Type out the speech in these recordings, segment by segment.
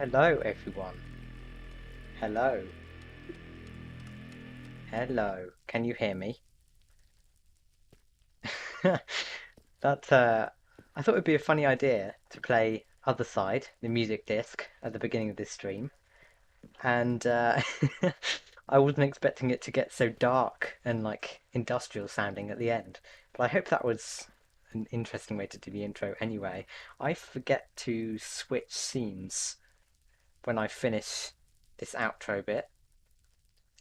Hello, everyone. Hello. Hello. Can you hear me? That I thought it'd be a funny idea to play Other Side, the music disc, at the beginning of this stream, and I wasn't expecting it to get so dark and like industrial sounding at the end. But I hope that was an interesting way to do the intro. Anyway, I forget to switch scenes when I finish this outro bit.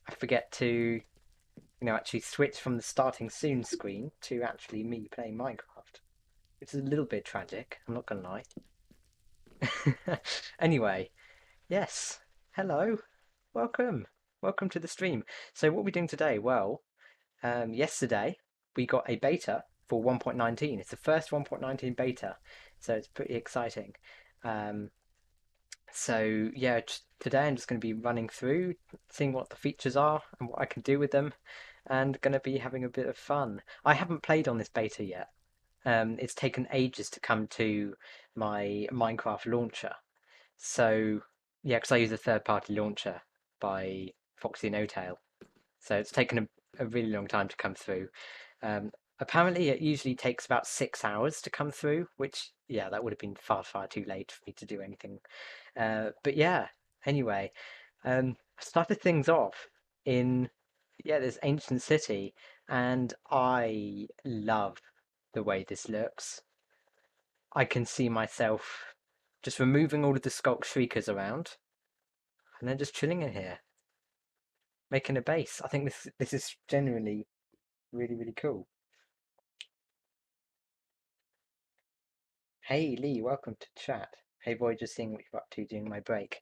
I forget to actually switch from the starting soon screen to actually me playing Minecraft, which is a little bit tragic, I'm not gonna lie. Anyway, yes, hello, welcome, welcome to the stream. So what are we doing today? Well, yesterday we got a beta for 1.19. It's the first 1.19 beta, so it's pretty exciting. Um, so yeah, today I'm just going to be running through, seeing what the features are and what I can do with them, and going to be having a bit of fun. I haven't played on this beta yet. It's taken ages to come to my Minecraft launcher. So yeah, because I use a third-party launcher by Foxy No Tail. So it's taken a really long time to come through. Um, Apparently, it usually takes about 6 hours to come through, which, yeah, that would have been far, far too late for me to do anything. But yeah, anyway, I started things off in, yeah, this ancient city, and I love the way this looks. I can see myself just removing all of the skulk shriekers around, and then just chilling in here, making a base. I think this is genuinely really, really cool. Hey Lee, welcome to chat. Hey boy, just seeing what you're up to during my break.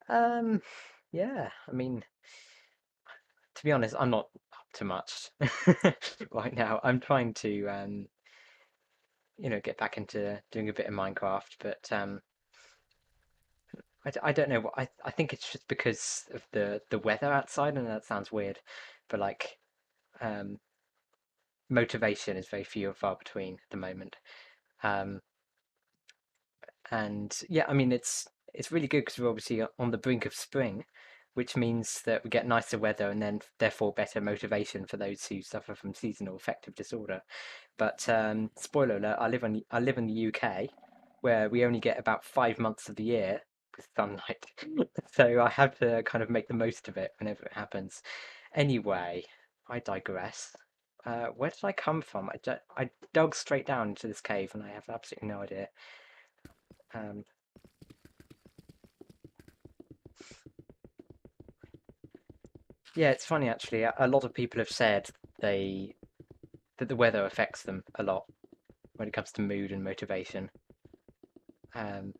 Um, yeah, I mean, to be honest, I'm not up to much right now. I'm trying to, get back into doing a bit of Minecraft, but I don't know what I think it's just because of the weather outside, and that sounds weird, but like, um, motivation is very few and far between at the moment. Um, And yeah, I mean it's really good because we're obviously on the brink of spring, which means that we get nicer weather and then therefore better motivation for those who suffer from seasonal affective disorder. But spoiler alert, I live in the UK where we only get about 5 months of the year with sunlight, so I have to kind of make the most of it whenever it happens. Anyway, I digress. Where did I come from? I dug straight down into this cave and I have absolutely no idea. Um, Yeah, it's funny actually. A lot of people have said they that the weather affects them a lot when it comes to mood and motivation. Um,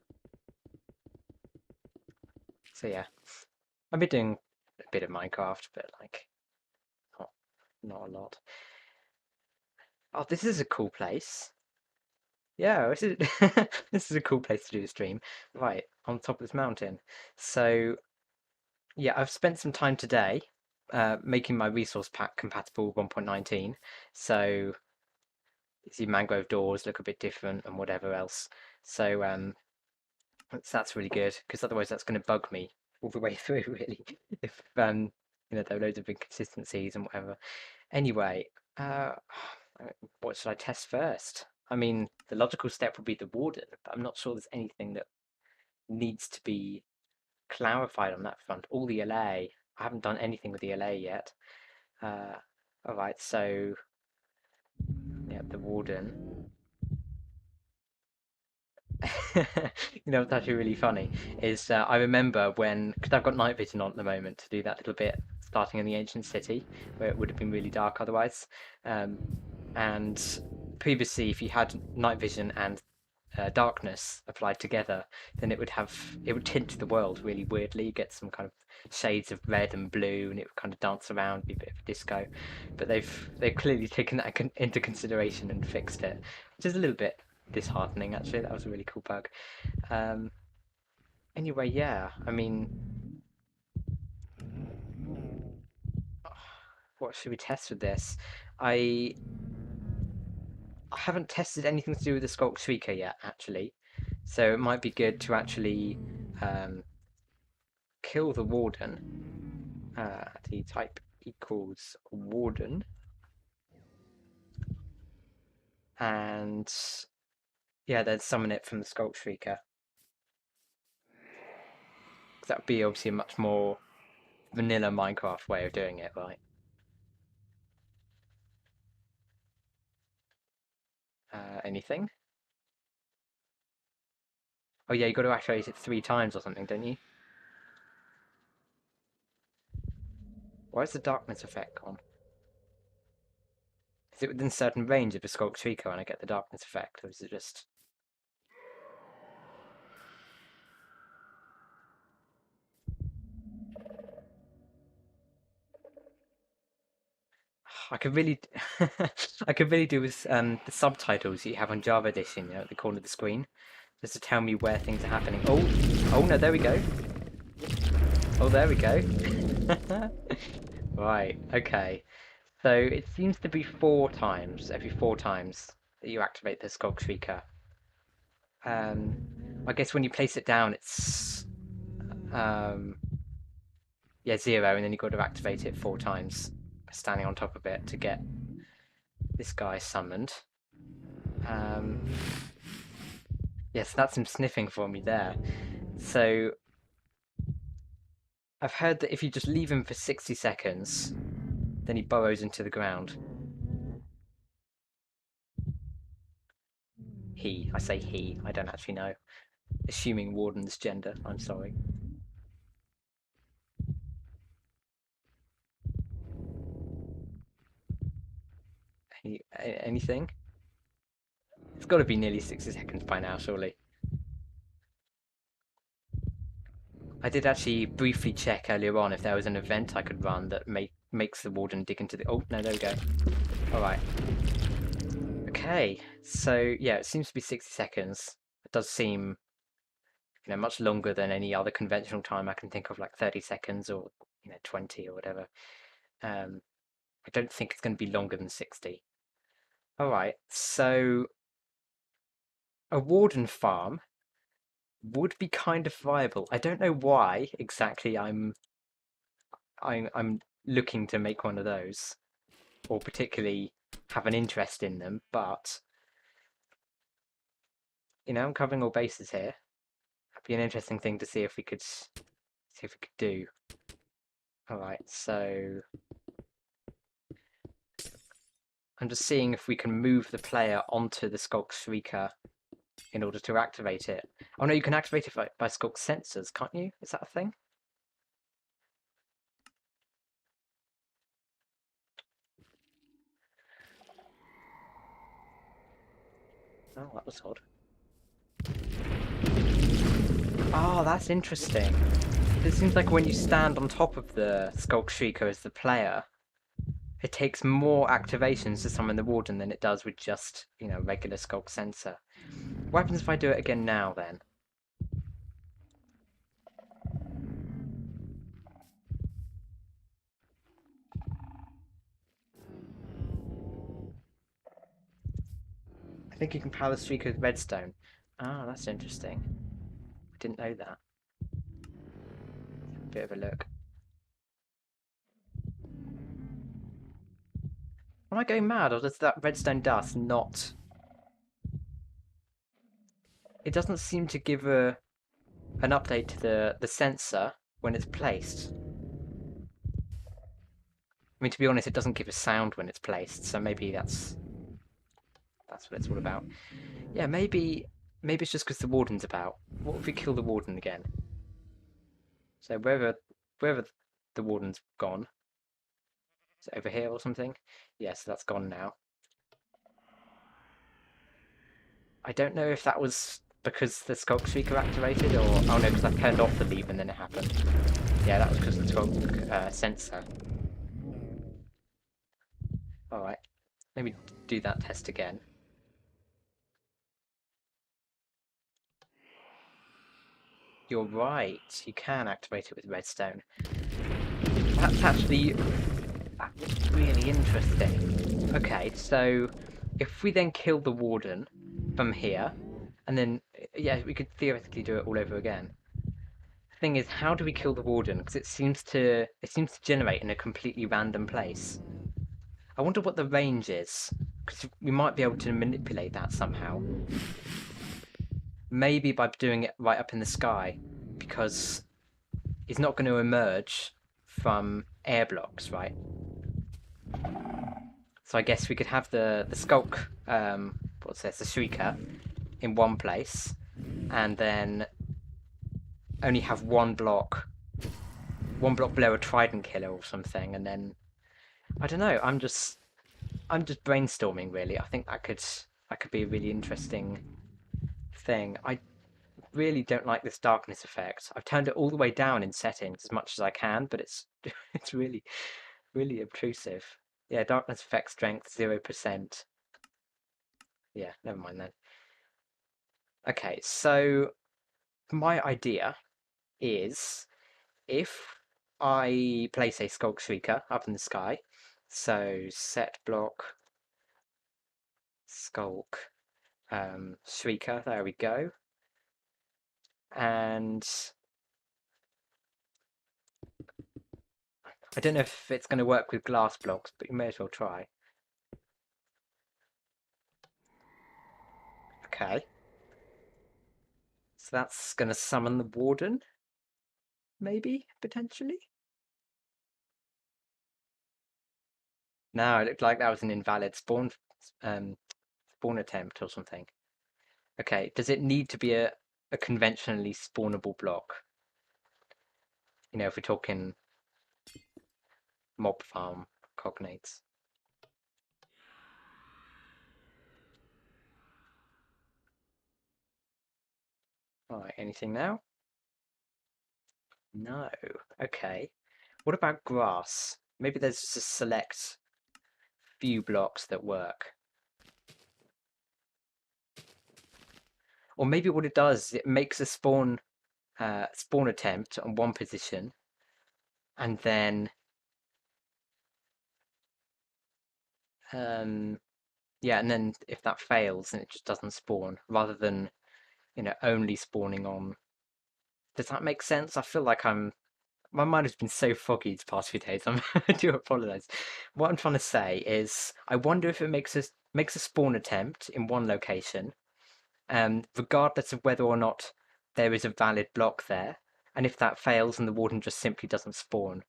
so yeah, I've been doing a bit of Minecraft, but like not not a lot. Oh, this is a cool place. Yeah, this is this is a cool place to do the stream. Right, on top of this mountain. So yeah, I've spent some time today making my resource pack compatible with 1.19. So see mangrove doors look a bit different and whatever else. So that's really good because otherwise that's going to bug me all the way through really if there are loads of inconsistencies and whatever. Anyway, uh, what should I test first? I mean, the logical step would be the warden, but I'm not sure there's anything that needs to be clarified on that front. All the LA, I haven't done anything with the LA yet. Uh, all right, so yeah, the warden. What's actually really funny is I remember when, because I've got night vision on at the moment to do that little bit starting in the ancient city where it would have been really dark otherwise. Um, and previously, if you had night vision and darkness applied together, then it would tint the world really weirdly. You get some kind of shades of red and blue, and it would kind of dance around, be a bit of a disco. But they've clearly taken that into consideration and fixed it, which is a little bit disheartening actually. That was a really cool bug. Um, anyway, yeah, I mean, what should we test with this? I I haven't tested anything to do with the Skulk Shrieker yet, actually. So it might be good to actually kill the warden. The type equals warden. And yeah, then summon it from the Skulk Shrieker. That would be obviously a much more vanilla Minecraft way of doing it, right? Anything? Oh yeah, you got to activate it 3 times or something, don't you? Why is the darkness effect gone? Is it within certain range of the Skulk Shrieker and I get the darkness effect, or is it just... I could really, I could really do with the subtitles that you have on Java Edition, at the corner of the screen, just to tell me where things are happening. Oh no, there we go. Oh, there we go. Right, okay. So it seems to be 4 times, every 4 times that you activate the Skulk Shrieker. I guess when you place it down, it's yeah, 0, and then you've got to activate it 4 times, standing on top of it to get this guy summoned. Yes, that's him sniffing for me there. So I've heard that if you just leave him for 60 seconds, then he burrows into the ground. I say he, I don't actually know. Assuming Warden's gender, I'm sorry. Anything? It's got to be nearly 60 seconds by now, surely. I did actually briefly check earlier on if there was an event I could run that makes the Warden dig into the... Oh, no, there we go. Alright. Okay, so yeah, it seems to be 60 seconds. It does seem, much longer than any other conventional time I can think of, like 30 seconds or, 20 or whatever. I don't think it's going to be longer than 60. Alright, so a Warden farm would be kind of viable. I don't know why exactly I'm looking to make one of those, or particularly have an interest in them, but I'm covering all bases here. That'd be an interesting thing to see if we could do. Alright, so I'm just seeing if we can move the player onto the Skulk Shrieker in order to activate it. Oh no, you can activate it by Skulk sensors, can't you? Is that a thing? Oh, that was odd. Oh, that's interesting. It seems like when you stand on top of the Skulk Shrieker as the player, it takes more activations to summon the Warden than it does with just, regular Skulk sensor. What happens if I do it again now, then? I think you can power the Shrieker with redstone. Ah, that's interesting. I didn't know that. Bit of a look. Am I going mad, or does that redstone dust not... It doesn't seem to give an update to the sensor when it's placed. I mean, to be honest, it doesn't give a sound when it's placed, so maybe that's what it's all about. Yeah, maybe it's just because the Warden's about. What if we kill the Warden again? So wherever the Warden's gone. Is it over here or something? Yeah, so that's gone now. I don't know if that was because the Skulk Shrieker activated, or... Oh no, because I turned off the leave and then it happened. Yeah, that was because of the Skulk sensor. Alright, let me do that test again. You're right, you can activate it with redstone. That's actually really interesting. Okay, so if we then kill the Warden from here, and then, yeah, we could theoretically do it all over again. thing is, how do we kill the warden? Because it seems to generate in a completely random place. I wonder what the range is, because we might be able to manipulate that somehow. Maybe by doing it right up in the sky, because it's not going to emerge from air blocks, right? So I guess we could have the skulk, what's this, the shrieker, in one place, and then only have one block below a trident killer or something, and then I don't know. I'm just brainstorming really. I think that could be a really interesting thing. I really don't like this darkness effect. I've turned it all the way down in settings as much as I can, but it's it's really obtrusive. Yeah, darkness effect strength 0%. Yeah, never mind then. Okay, so my idea is if I place a Skulk Shrieker up in the sky, so set block Skulk Shrieker, there we go. And I don't know if it's going to work with glass blocks, but you may as well try. Okay. So that's going to summon the warden, maybe, potentially? No, it looked like that was an invalid spawn attempt or something. Okay, does it need to be a conventionally spawnable block? You know, if we're talking mob farm cognates. Alright, anything now? No. Okay. What about grass? Maybe there's just a select few blocks that work. Or maybe what it does is it makes a spawn attempt on one position, and then yeah, and then if that fails, then it just doesn't spawn, rather than only spawning on. Does that make sense? I feel like my mind has been so foggy these past few days. I do apologise. What I'm trying to say is, I wonder if it makes a spawn attempt in one location, regardless of whether or not there is a valid block there, and if that fails, and the warden just simply doesn't spawn,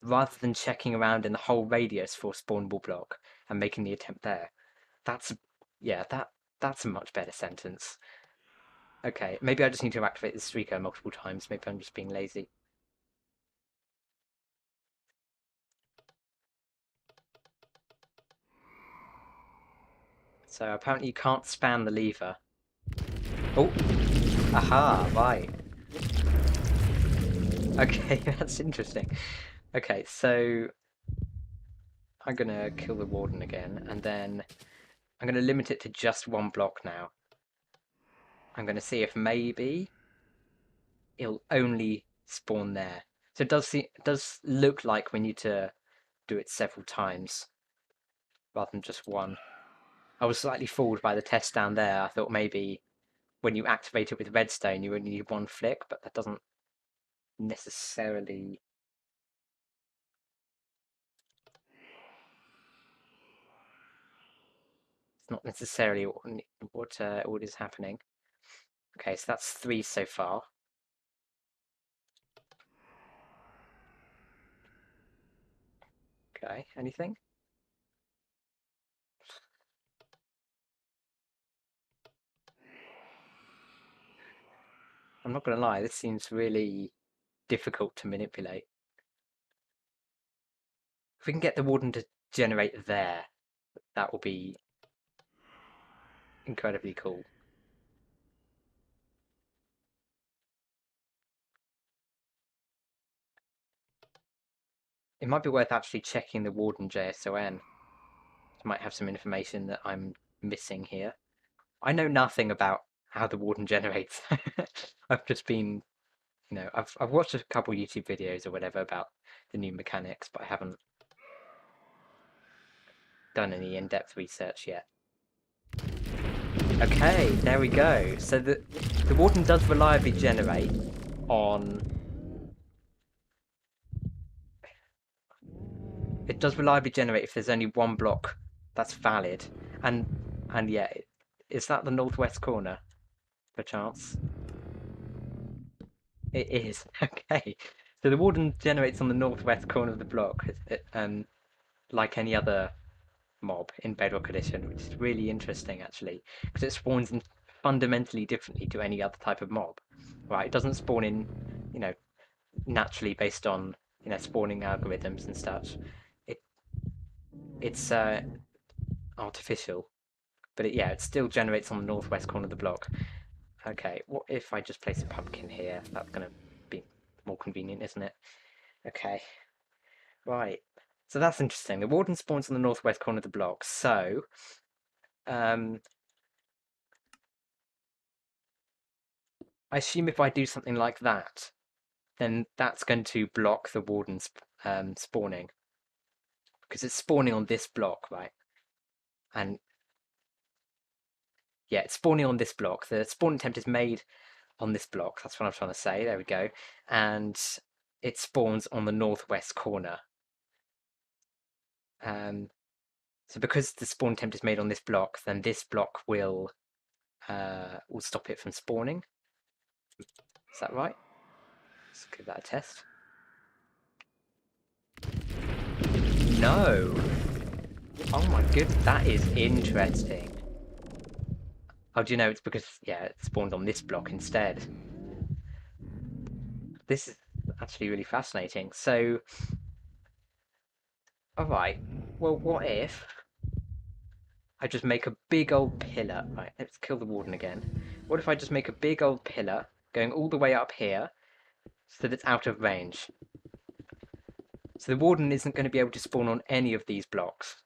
rather than checking around in the whole radius for a spawnable block and making the attempt there. Yeah, that's a much better sentence. Okay, maybe I just need to activate the streaker multiple times. Maybe I'm just being lazy. So apparently you can't spam the lever. Oh, aha, right. Okay, that's interesting. Okay, so I'm gonna kill the warden again, and then I'm gonna limit it to just one block now. I'm gonna see if maybe it'll only spawn there. So it does look like we need to do it several times rather than just one. I was slightly fooled by the test down there. I thought maybe when you activate it with redstone, you only need one flick, but that doesn't necessarily. It's not necessarily what is happening. Okay, so that's 3 so far. Okay, anything? I'm not gonna lie, this seems really difficult to manipulate. If we can get the warden to generate there, that will be incredibly cool. It might be worth actually checking the warden JSON. It might have some information that I'm missing here. I know nothing about how the warden generates. I've just been, I've watched a couple YouTube videos or whatever about the new mechanics, but I haven't done any in-depth research yet. Okay, there we go. So the warden does reliably generate on it does reliably generate if there's only one block that's valid. And yeah, is that the northwest corner, perchance? It is. Okay. So the warden generates on the northwest corner of the block, like any other mob in Bedrock Edition, which is really interesting actually, because it spawns in fundamentally differently to any other type of mob. Right? It doesn't spawn in, you know, naturally based on spawning algorithms and stuff. It it's artificial, but yeah, it still generates on the northwest corner of the block. Okay, what if I just place a pumpkin here? That's gonna be more convenient, isn't it? Okay, right. So that's interesting. The warden spawns on the northwest corner of the block. So, um, I assume if I do something like that, then that's going to block the warden's spawning because it's spawning on this block, right? And yeah, it's spawning on this block. The spawn attempt is made on this block. That's what I'm trying to say. There we go. And it spawns on the northwest corner. So because the spawn attempt is made on this block, then this block will stop it from spawning. Is that right? Let's give that a test. No. Oh my goodness, that is interesting. How do you know? It's because, yeah, it spawned on this block instead. This is actually really fascinating. So, alright, well, what if I just make a big old pillar? Right, let's kill the warden again. What if I just make a big old pillar going all the way up here so that it's out of range? So the warden isn't going to be able to spawn on any of these blocks.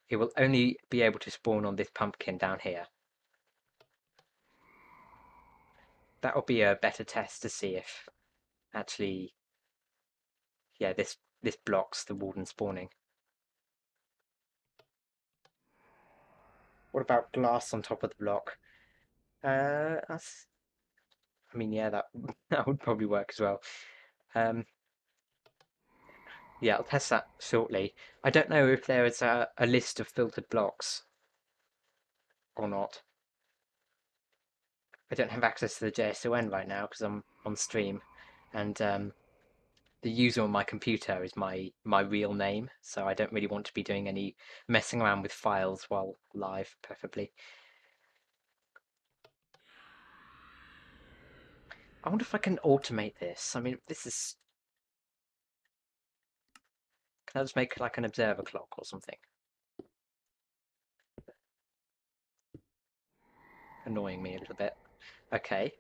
It will only be able to spawn on this pumpkin down here. That will be a better test to see if actually, yeah, this blocks the warden spawning. What about glass on top of the block? That's. I mean, yeah, that that would probably work as well. Um, yeah, I'll test that shortly. I don't know if there is a list of filtered blocks or not. I don't have access to the JSON right now because I'm on stream, and the user on my computer is my real name, so I don't really want to be doing any messing around with files while live, preferably. I wonder if I can automate this. I mean, this is. Can I just make like an observer clock or something? Annoying me a little bit. Okay.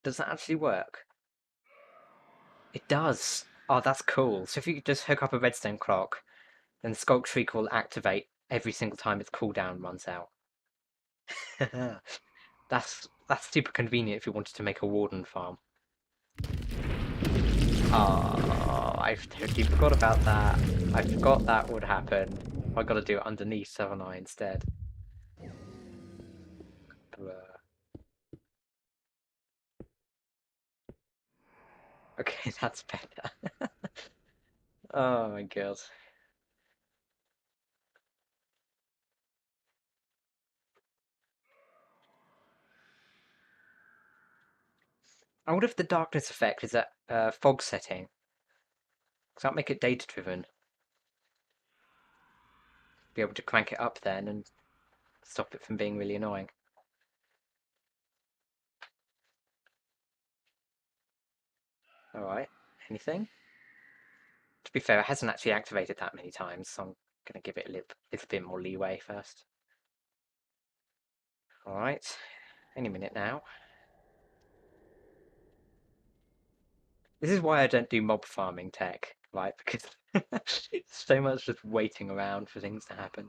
Does that actually work? It does. Oh, that's cool. So if you could just hook up a redstone clock, then the Skulk Shriek will activate every single time its cooldown runs out. That's super convenient if you wanted to make a warden farm. Oh, I totally forgot about that. I forgot that would happen. I gotta do it underneath, haven't I, instead? Okay, that's better. Oh my god. I wonder if the darkness effect is a fog setting. Does that make it data driven? Be able to crank it up then and stop it from being really annoying. Alright, anything? To be fair, it hasn't actually activated that many times, so I'm going to give it a little bit more leeway first. Alright, any minute now. This is why I don't do mob farming tech, right? Because it's so much just waiting around for things to happen.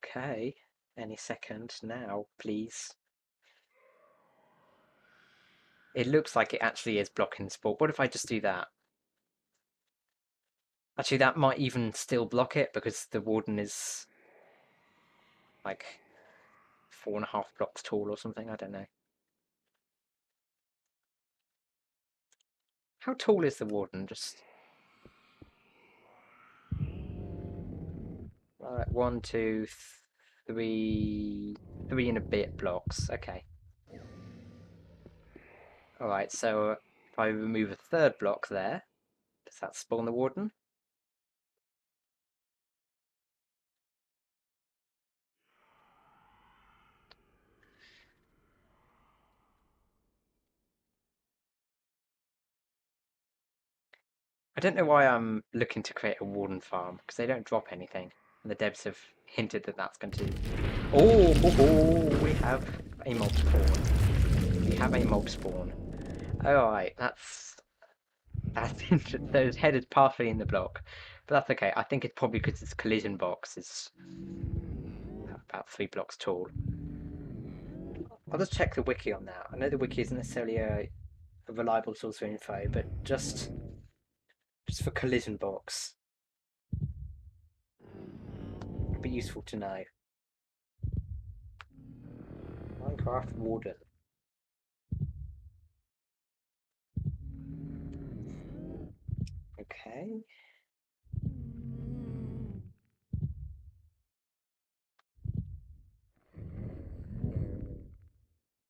Okay, any second now, please. It looks like it actually is blocking the spawn. What if I just do that? Actually, that might even still block it because the warden is like 4.5 blocks tall or something, I don't know. How tall is the warden? Just... Alright, 1, 2, 3... 3 and a bit blocks, okay. Alright, so if I remove a third block there, does that spawn the warden? I don't know why I'm looking to create a warden farm, because they don't drop anything. And the devs have hinted that that's going to... Oh, we have a mob spawn. We have a mob spawn. Alright, that's interesting. Those headed partially in the block. But that's okay. I think it's probably because its collision box is about 3 blocks tall. I'll just check the wiki on that. I know the wiki isn't necessarily a reliable source of info, but just for collision box, it'd be useful to know. Minecraft Warden. Okay.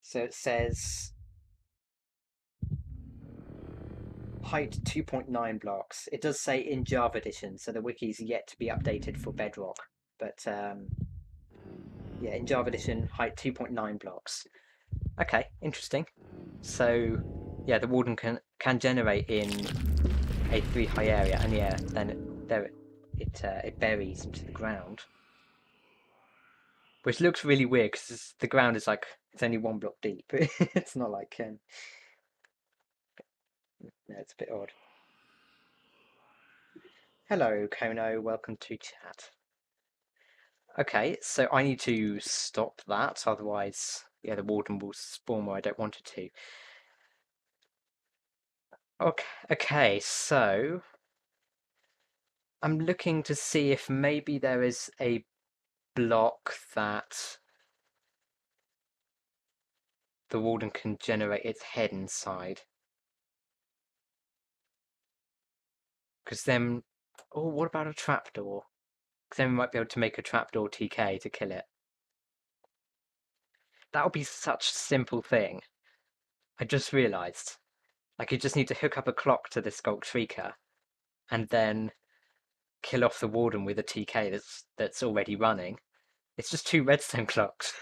So it says height 2.9 blocks. It does say in Java edition, so the wiki's yet to be updated for Bedrock. But yeah, in Java edition, height 2.9 blocks. Okay, interesting. So yeah, the warden can generate in a 3 high area, and yeah, then it buries into the ground, which looks really weird because the ground is like it's only 1 block deep. It's not like no, it's a bit odd. Hello, Kono. Welcome to chat. Okay, so I need to stop that, otherwise, yeah, the warden will spawn where I don't want it to. Okay, so I'm looking to see if maybe there is a block that the warden can generate its head inside. Because then, oh, what about a trapdoor? Because then we might be able to make a trapdoor TK to kill it. That would be such a simple thing. I just realised. Like, you just need to hook up a clock to this Skulk Shrieker, and then kill off the warden with a TK that's already running. It's just 2 redstone clocks.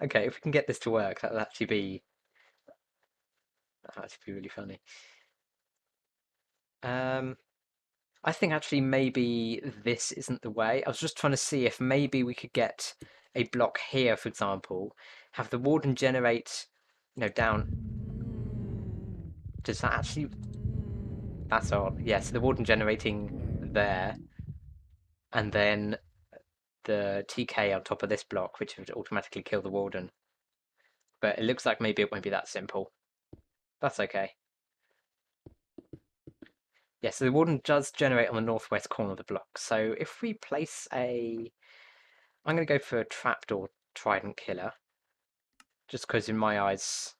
Okay, if we can get this to work, that'll actually be really funny. I think actually maybe this isn't the way. I was just trying to see if maybe we could get a block here, for example, have the warden generate, down. Does that actually? That's odd. Yes, yeah, so the warden generating there, and then the TK on top of this block, which would automatically kill the warden. But it looks like maybe it won't be that simple. That's okay. Yeah, so the warden does generate on the northwest corner of the block. So if we place a... I'm going to go for a trapdoor trident killer. Just because in my eyes,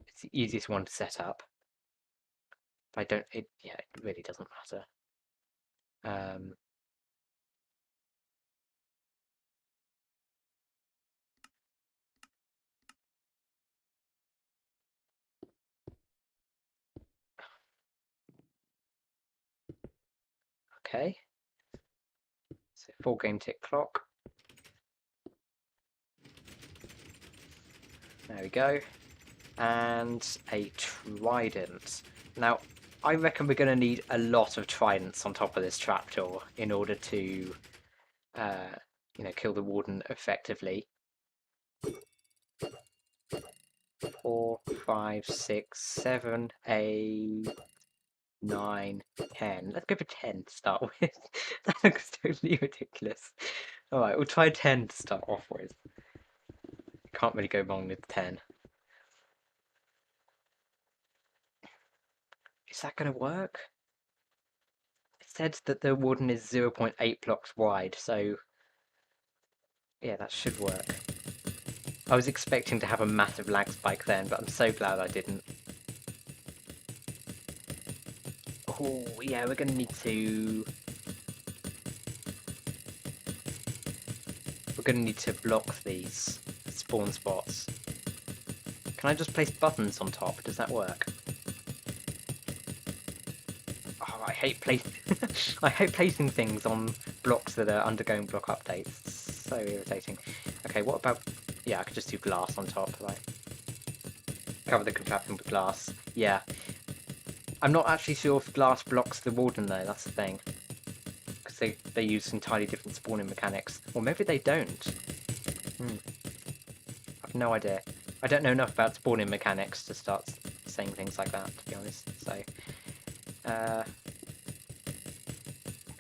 it's the easiest one to set up. But it really doesn't matter. Okay. So 4 game tick clock. There we go. And a trident. Now, I reckon we're going to need a lot of tridents on top of this trapdoor in order to, kill the warden effectively. 4, 5, 6, 7, 8, 9, 10. Let's go for 10 to start with. That looks totally ridiculous. Alright, we'll try 10 to start off with. Can't really go wrong with 10. Is that going to work? It said that the warden is 0.8 blocks wide, so Yeah, that should work. I was expecting to have a massive lag spike then, but I'm so glad I didn't. Oh, yeah, we're gonna need to... We're gonna need to block these spawn spots. Can I just place buttons on top? Does that work? Oh, I hate I hate placing things on blocks that are undergoing block updates. It's so irritating. Okay, what about... Yeah, I could just do glass on top, right? Cover the contraption with glass. Yeah. I'm not actually sure if glass blocks the warden though, that's the thing. Because they use entirely different spawning mechanics. Or maybe they don't. I've no idea. I don't know enough about spawning mechanics to start saying things like that, to be honest. So,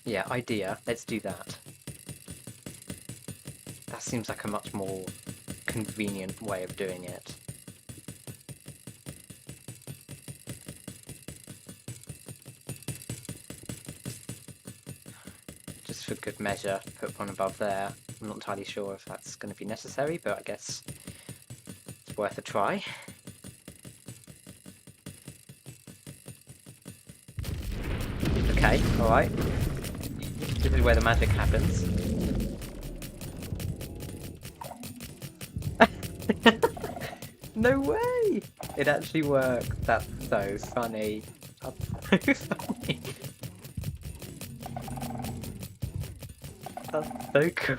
yeah, idea. Let's do that. That seems like a much more convenient way of doing it. Just for good measure, put one above there. I'm not entirely sure if that's going to be necessary, but I guess it's worth a try. Okay, alright. This is where the magic happens. No way! It actually works. That's so funny. That's so funny. That's so cool.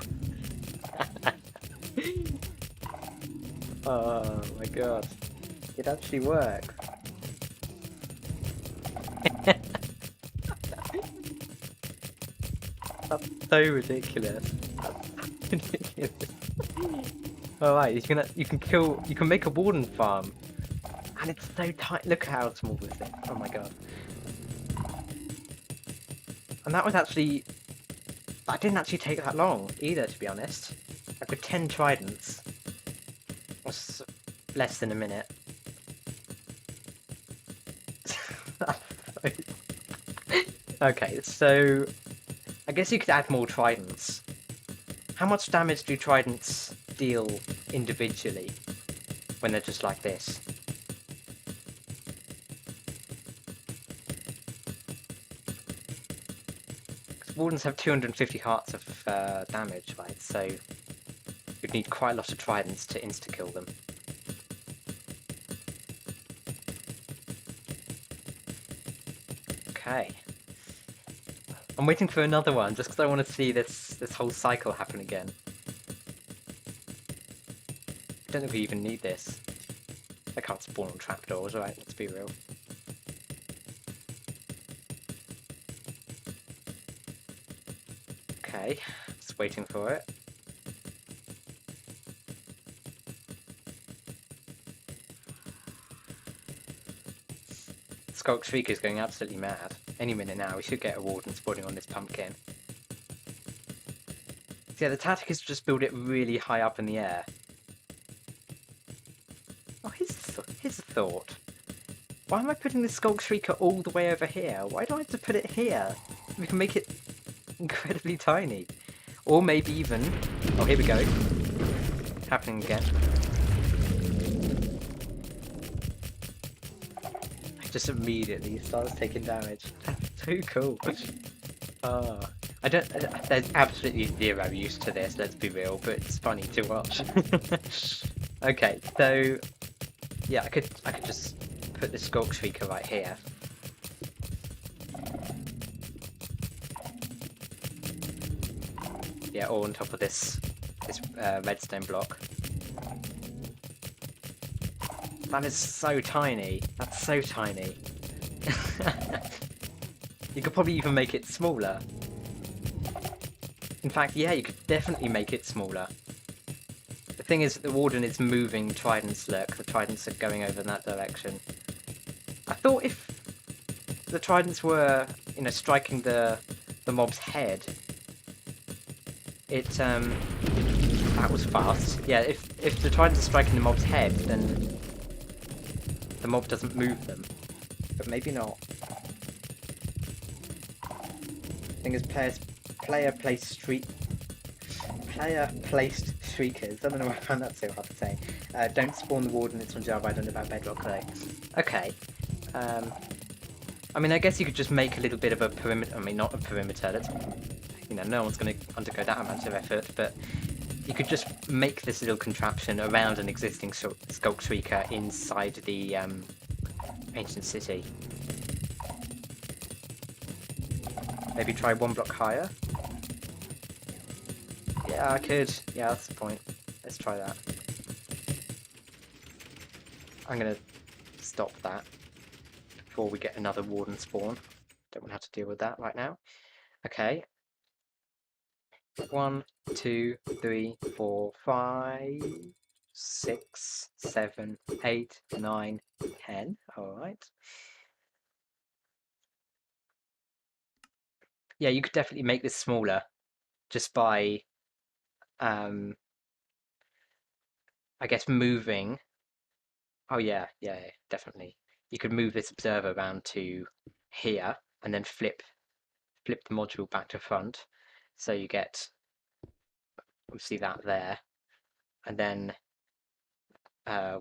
Oh my god. It actually works. That's so ridiculous. That's ridiculous. Alright, you can make a warden farm. And it's so tight. Look how small this is. Oh my god. And that was actually... That didn't actually take that long either, to be honest. Like with 10 tridents. It was less than a minute. Okay, so... I guess you could add more tridents. How much damage do tridents deal individually when they're just like this? Because wardens have 250 hearts of damage, right? So you'd need quite a lot of tridents to insta-kill them. Okay. I'm waiting for another one, just because I want to see this whole cycle happen again. I don't know if we even need this. I can't spawn on trapdoors, right? Let's be real. Okay, just waiting for it. Skulk Shriek is going absolutely mad. Any minute now, we should get a warden spawning on this pumpkin. So yeah, the tactic is to just build it really high up in the air. Oh, here's a thought. Why am I putting the Skulk Shrieker all the way over here? Why do I have to put it here? We can make it incredibly tiny. Or maybe even... Oh, here we go. Happening again. Just immediately starts taking damage. That's so cool. Oh, there's absolutely zero use to this, let's be real, but it's funny to watch. Okay, so yeah, I could just put the Skulk Shrieker right here. Yeah, or on top of this redstone block. That is so tiny. That's so tiny. You could probably even make it smaller. In fact, yeah, you could definitely make it smaller. The thing is that the warden is moving tridents, look. The tridents are going over in that direction. I thought if the tridents were, you know, striking the mob's head, that was fast. Yeah, if the tridents are striking the mob's head, then the mob doesn't move them, but maybe not. Thing is, player placed shriekers. I don't know why I found that so hard to say. Don't spawn the warden, it's on Java, I don't know about Bedrock though. Okay. I mean, I guess you could just make a little bit of a perimeter. I mean, not a perimeter, that's, you know, no one's going to undergo that amount of effort, but you could just make this little contraption around an existing Skulk Shrieker inside the ancient city. Maybe try one block higher? Yeah, I could. Yeah, that's the point. Let's try that. I'm going to stop that before we get another warden spawn. Don't want to have to deal with that right now. Okay. 1, 2, 3, 4, 5, 6, 7, 8, 9, 10. Alright. Yeah, you could definitely make this smaller just by, I guess, moving. Oh yeah, definitely. You could move this observer around to here and then flip the module back to front. So you get, obviously, that there. And then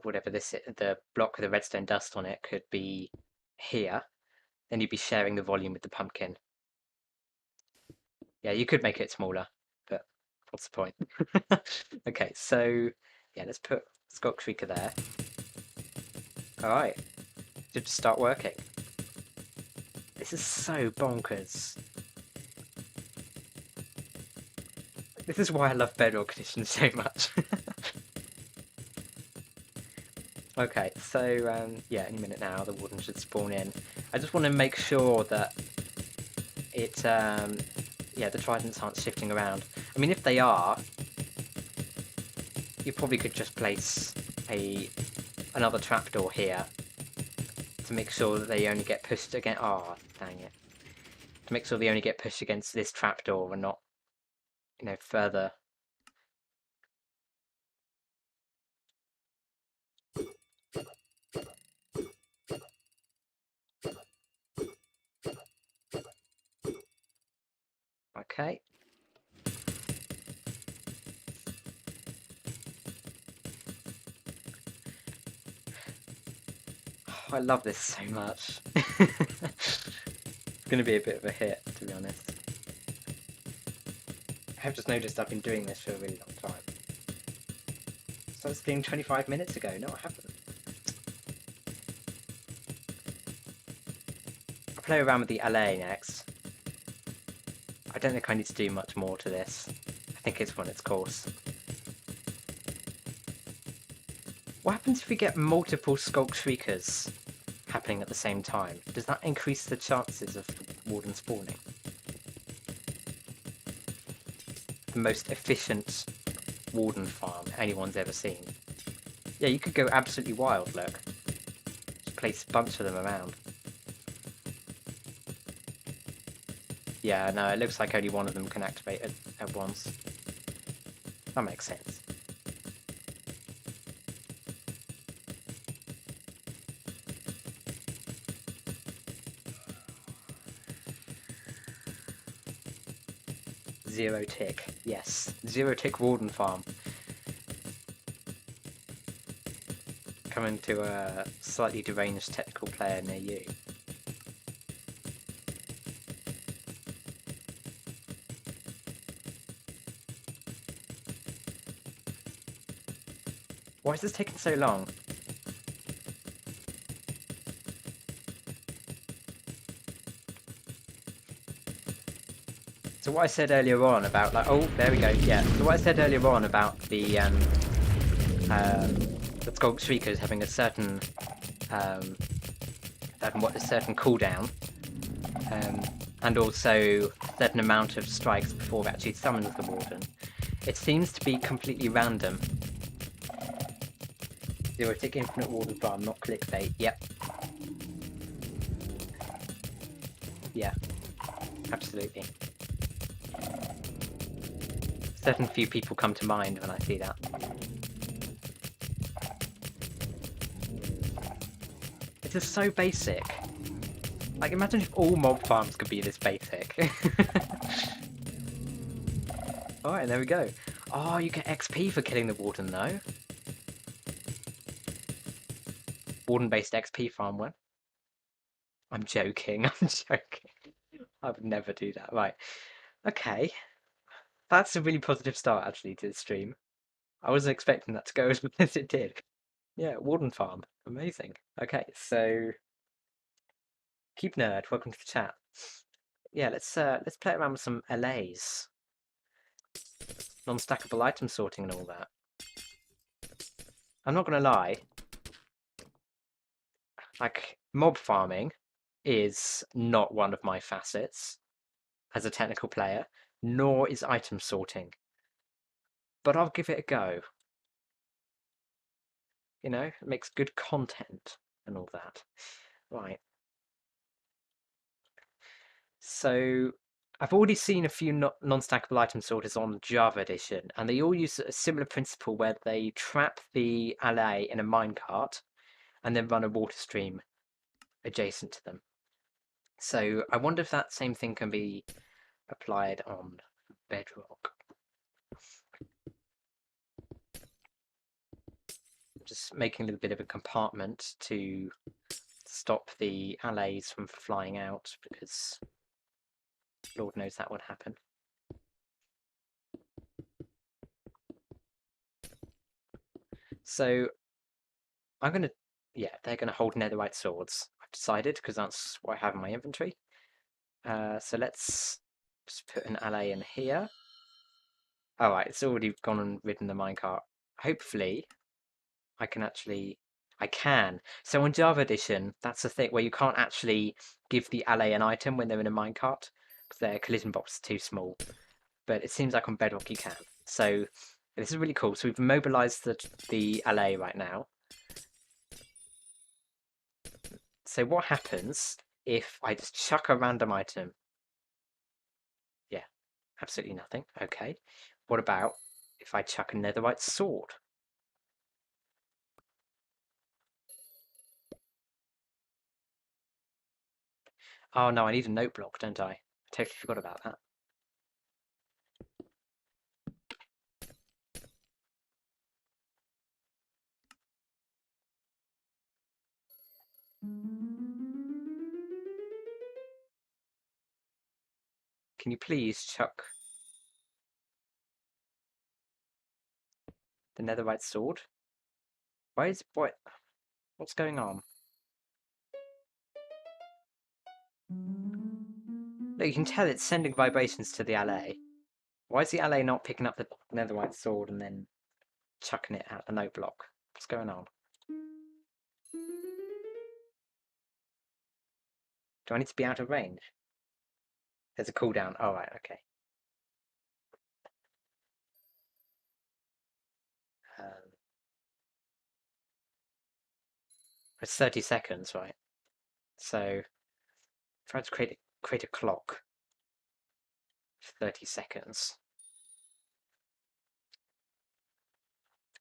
whatever this is, the block with the redstone dust on it could be here. Then you'd be sharing the volume with the pumpkin. Yeah, you could make it smaller, but what's the point? Okay, so yeah, let's put Skulk Shrieker there. Alright, should start working. This is so bonkers. This is why I love Bedrock Edition so much. Okay, so yeah, any minute now the warden should spawn in. I just want to make sure that it, yeah, the tridents aren't shifting around. I mean, if they are, you probably could just place another trapdoor here to make sure that they only get pushed against. Oh, dang it! To make sure they only get pushed against this trapdoor and not, you know, further. Okay. Oh, I love this so much. It's going to be a bit of a hit, to be honest. I have just noticed I've been doing this for a really long time. So I was doing 25 minutes ago. No, I haven't. I'll play around with the LA next. I don't think I need to do much more to this. I think it's run its course. What happens if we get multiple Skulk Shriekers happening at the same time? Does that increase the chances of the warden spawning? The most efficient warden farm anyone's ever seen. Yeah, you could go absolutely wild, look. Just place a bunch of them around. Yeah, no, it looks like only one of them can activate at once. That makes sense. Zero tick, yes. Zero tick warden farm. Coming to a slightly deranged technical player near you. Why is this taking so long? So what I said earlier on about, like, oh, there we go, yeah. So what I said earlier on about the Skulk Shriekers having a certain cooldown, and also a certain amount of strikes before it actually summons the warden. It seems to be completely random. Zero tick infinite warden farm, not clickbait. Yep. Yeah. Absolutely. Certain few people come to mind when I see that. This is so basic. Like, imagine if all mob farms could be this basic. Alright, there we go. Oh, you get XP for killing the warden, though. Warden-based XP farm one. I'm joking, I'm joking. I would never do that. Right. Okay. That's a really positive start, actually, to the stream. I wasn't expecting that to go as well as it did. Yeah, Warden Farm. Amazing. Okay, so Keep Nerd, welcome to the chat. Yeah, let's play around with some LAs. Non-stackable item sorting and all that. I'm not gonna lie, like mob farming is not one of my facets as a technical player, nor is item sorting. But I'll give it a go. You know, it makes good content and all that. Right. So I've already seen a few non-stackable item sorters on Java Edition, and they all use a similar principle where they trap the ally in a minecart and then run a water stream adjacent to them. So I wonder if that same thing can be applied on Bedrock. Just making a little bit of a compartment to stop the allies from flying out, because Lord knows that would happen. So I'm going to, yeah, they're going to hold netherite swords, I've decided, because that's what I have in my inventory. So let's just put an ally in here. Alright, it's already gone and ridden the minecart. Hopefully, I can actually... I can. So on Java Edition, that's the thing where you can't actually give the ally an item when they're in a minecart, because their collision box is too small. But it seems like on Bedrock you can. So this is really cool. So we've mobilized the ally right now. So what happens if I just chuck a random item? Yeah, absolutely nothing. Okay. What about if I chuck a netherite sword? Oh no, I need a note block, don't I? I totally forgot about that. Can you please chuck the netherite sword? What's going on? Look, you can tell it's sending vibrations to the ally. Why is the ally not picking up the netherite sword and then chucking it at the note block? What's going on? Do I need to be out of range? There's a cooldown. Oh, right, okay. It's 30 seconds, right? So try to create a clock for 30 seconds.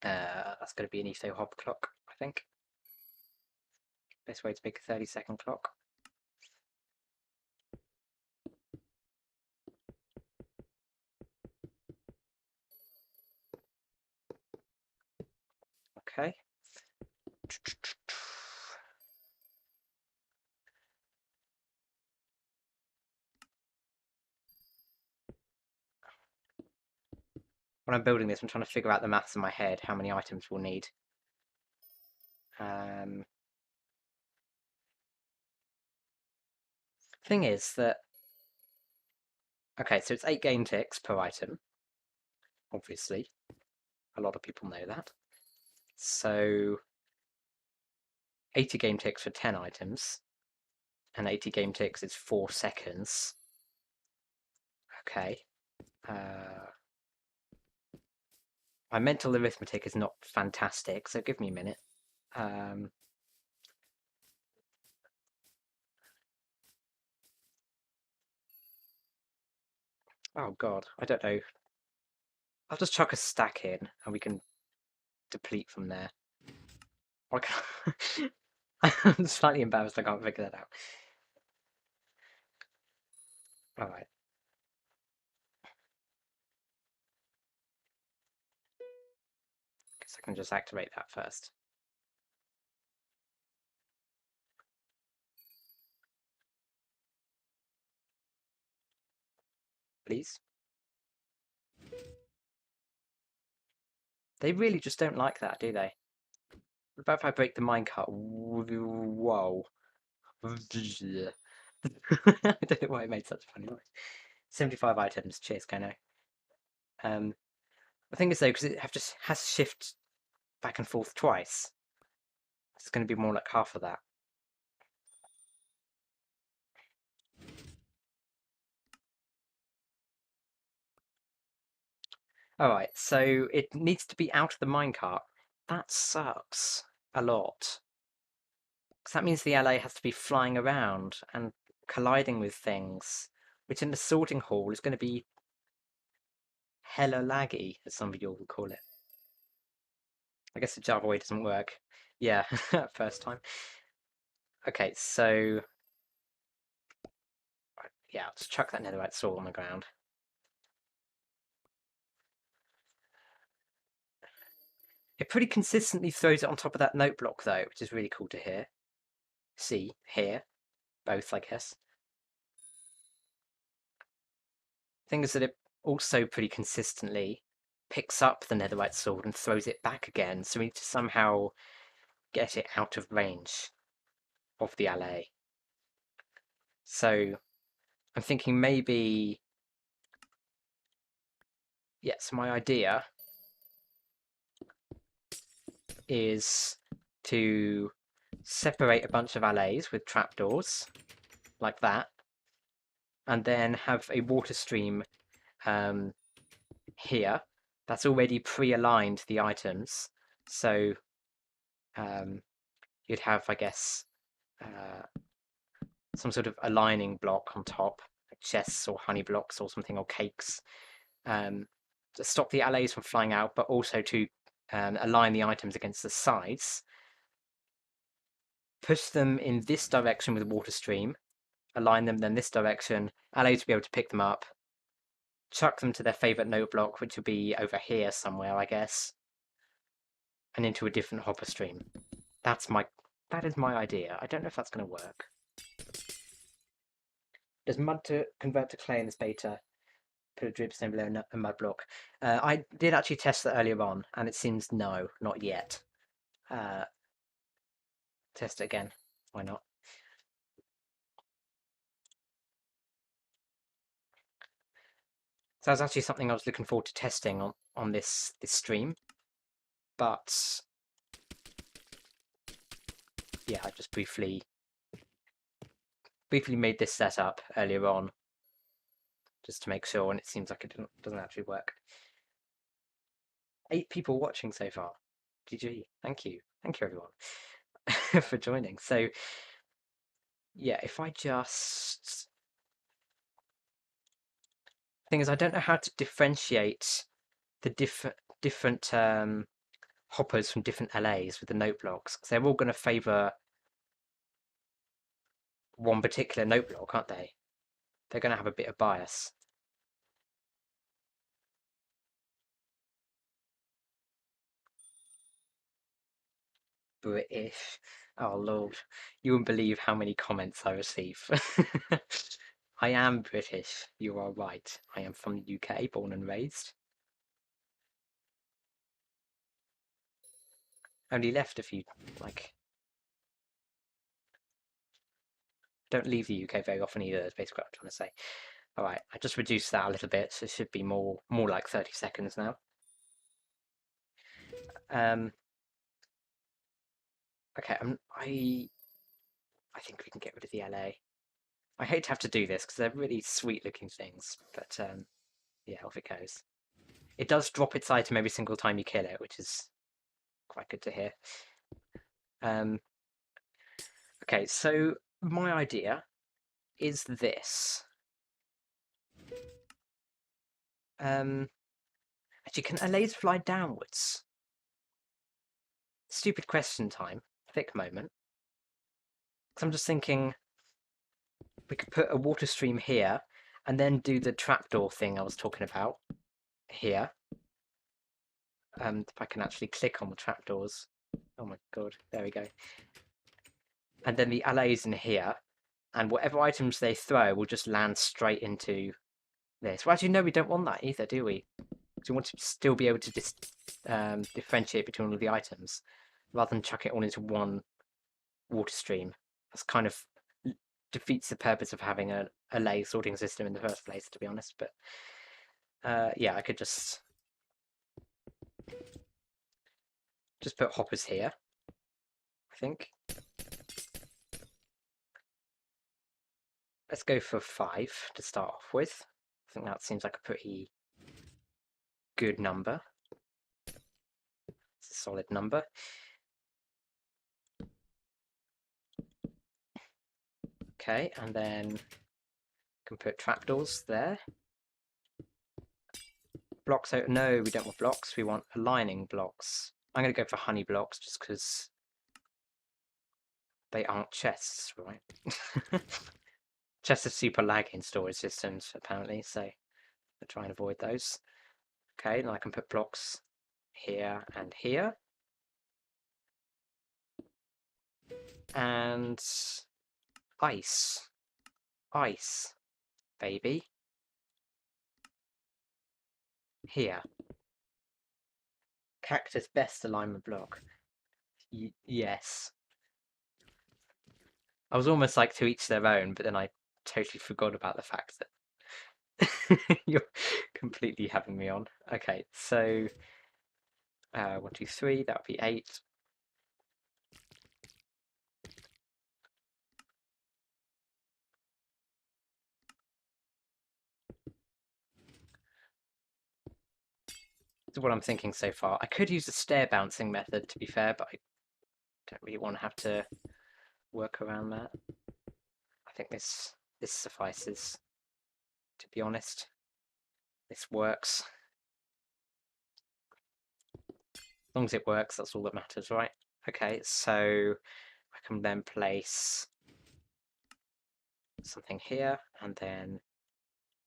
That's going to be an etho hob clock, I think. Best way to make a 30-second clock. Okay. When I'm building this, I'm trying to figure out the maths in my head, how many items we'll need. Thing is that... Okay, so it's 8 game ticks per item. Obviously. A lot of people know that. So 80 game ticks for 10 items. And 80 game ticks is 4 seconds. Okay. My mental arithmetic is not fantastic, so give me a minute. Oh god, I don't know. I'll just chuck a stack in and we can deplete from there. I'm slightly embarrassed I can't figure that out. Alright. I can just activate that first. Please. They really just don't like that, do they? What about if I break the minecart? Whoa. I don't know why it made such a funny noise. 75 items. Cheers, Kano. The thing is, though, because it has to shift back and forth twice, it's going to be more like half of that. Alright, so it needs to be out of the minecart. That sucks a lot. Because that means the LA has to be flying around and colliding with things, which in the sorting hall is going to be hella laggy, as some of you will call it. I guess the Java way doesn't work. Yeah, first time. Okay, so yeah, I'll just chuck that netherite sword on the ground. It pretty consistently throws it on top of that note block, though, which is really cool to hear. Hear. Both, I guess. Thing is that it also pretty consistently picks up the netherite sword and throws it back again, so we need to somehow get it out of range of the LA. So I'm thinking maybe... Yeah, so my idea is to separate a bunch of LAs with trapdoors, like that, and then have a water stream here that's already pre-aligned the items. So you'd have, I guess, some sort of aligning block on top, like chests or honey blocks or something, or cakes, to stop the LAs from flying out, but also to align the items against the sides. Push them in this direction with a water stream, align them then this direction, LAs to be able to pick them up, chuck them to their favourite note block, which will be over here somewhere, I guess, and into a different hopper stream. That is my idea. I don't know if that's going to work. Does mud to convert to clay in this beta? Put a drip stone below a mud block. I did actually test that earlier on, and it seems no, not yet. Test it again. Why not? So that's actually something I was looking forward to testing on this stream. But yeah, I just briefly made this setup earlier on, just to make sure, and it seems like it doesn't actually work. 8 people watching so far. GG. Thank you everyone for joining. So yeah, if I just... Thing is, I don't know how to differentiate the different hoppers from different LAs with the note blocks, because they're all going to favour one particular note block, aren't they? They're going to have a bit of bias. British. Oh lord, you wouldn't believe how many comments I receive. I am British, you are right. I am from the UK, born and raised. Only left a few, like... Don't leave the UK very often either, is basically what I'm trying to say. Alright, I just reduced that a little bit, so it should be more like 30 seconds now. Okay, I think we can get rid of the LA. I hate to have to do this because they're really sweet looking things, but yeah, off it goes. It does drop its item every single time you kill it, which is quite good to hear. Okay, so my idea is this. Actually, can LAs fly downwards? Stupid question time. Thick moment. Because I'm just thinking we could put a water stream here and then do the trapdoor thing I was talking about here. If I can actually click on the trapdoors. Oh my god, there we go. And then the allays in here, and whatever items they throw will just land straight into this. Well, actually, no, we don't want that either, do we? Because we want to still be able to differentiate between all of the items, rather than chuck it all into one water stream. That's kind of defeats the purpose of having a allay sorting system in the first place, to be honest. But yeah, I could just put hoppers here, I think. Let's go for 5 to start off with. I think that seems like a pretty good number. It's a solid number. Okay, and then can put trapdoors there. Blocks out. No, we don't want blocks. We want aligning blocks. I'm going to go for honey blocks just because they aren't chests, right? Chests are super laggy in storage systems, apparently, so I'll try and avoid those. Okay, then I can put blocks here and here. And ice. Ice, baby. Here. Cactus best alignment block. Yes. I was almost like to each their own, but then I totally forgot about the fact that you're completely having me on. Okay, so 1, 2, 3, that would be 8. That's what I'm thinking so far. I could use the stair bouncing method, to be fair, but I don't really want to have to work around that. I think this suffices, to be honest. This works. As long as it works, that's all that matters, right? Okay, so I can then place something here, and then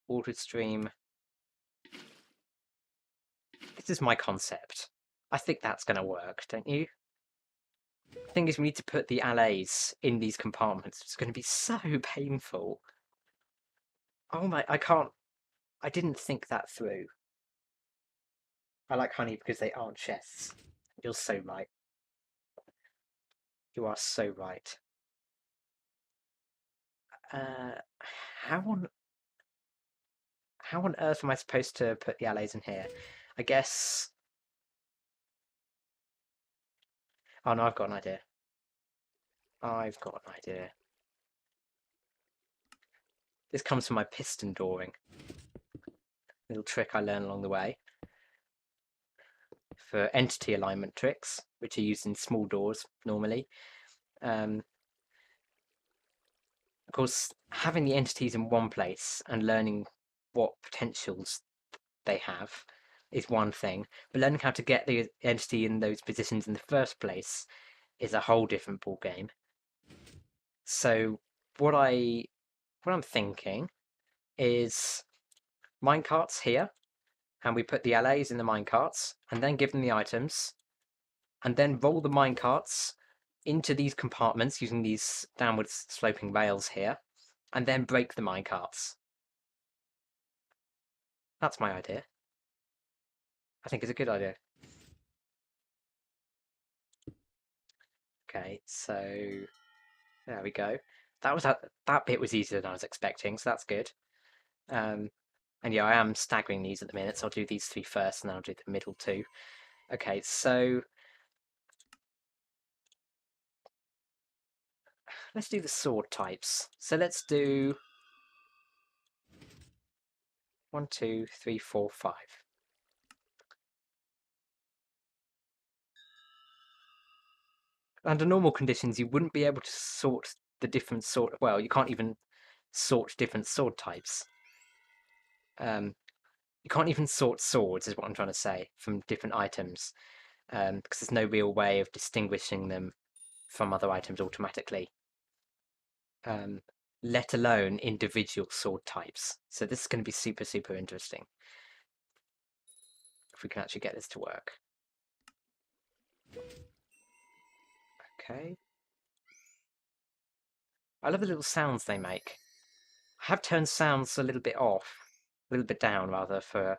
water stream. This is my concept. I think that's going to work, don't you? The thing is, we need to put the allays in these compartments. It's going to be so painful. Oh my, I didn't think that through. I like honey because they aren't chests. You're so right. You are so right. Uh, how on earth am I supposed to put the allays in here? I guess. Oh no, I've got an idea. I've got an idea. This comes from my piston drawing. Little trick I learned along the way. For entity alignment tricks, which are used in small doors normally. Of course, having the entities in one place and learning what potentials they have is one thing, but learning how to get the entity in those positions in the first place is a whole different ball game. So what I'm thinking is minecarts here, and we put the allays in the minecarts, and then give them the items, and then roll the minecarts into these compartments using these downward sloping rails here, and then break the minecarts. That's my idea. I think it's a good idea. Okay, so there we go. That bit was easier than I was expecting, so that's good. And yeah, I am staggering these at the minute, so I'll do these 3 first, and then I'll do the middle 2. Okay, so let's do the sword types. So let's do 1, 2, 3, 4, 5. Under normal conditions, you wouldn't be able to sort the different sort. Well, you can't even sort different sword types. You can't even sort swords, is what I'm trying to say, from different items, because there's no real way of distinguishing them from other items automatically. Let alone individual sword types. So this is going to be super, super interesting if we can actually get this to work. Okay. I love the little sounds they make. I have turned sounds a little bit off, a little bit down rather for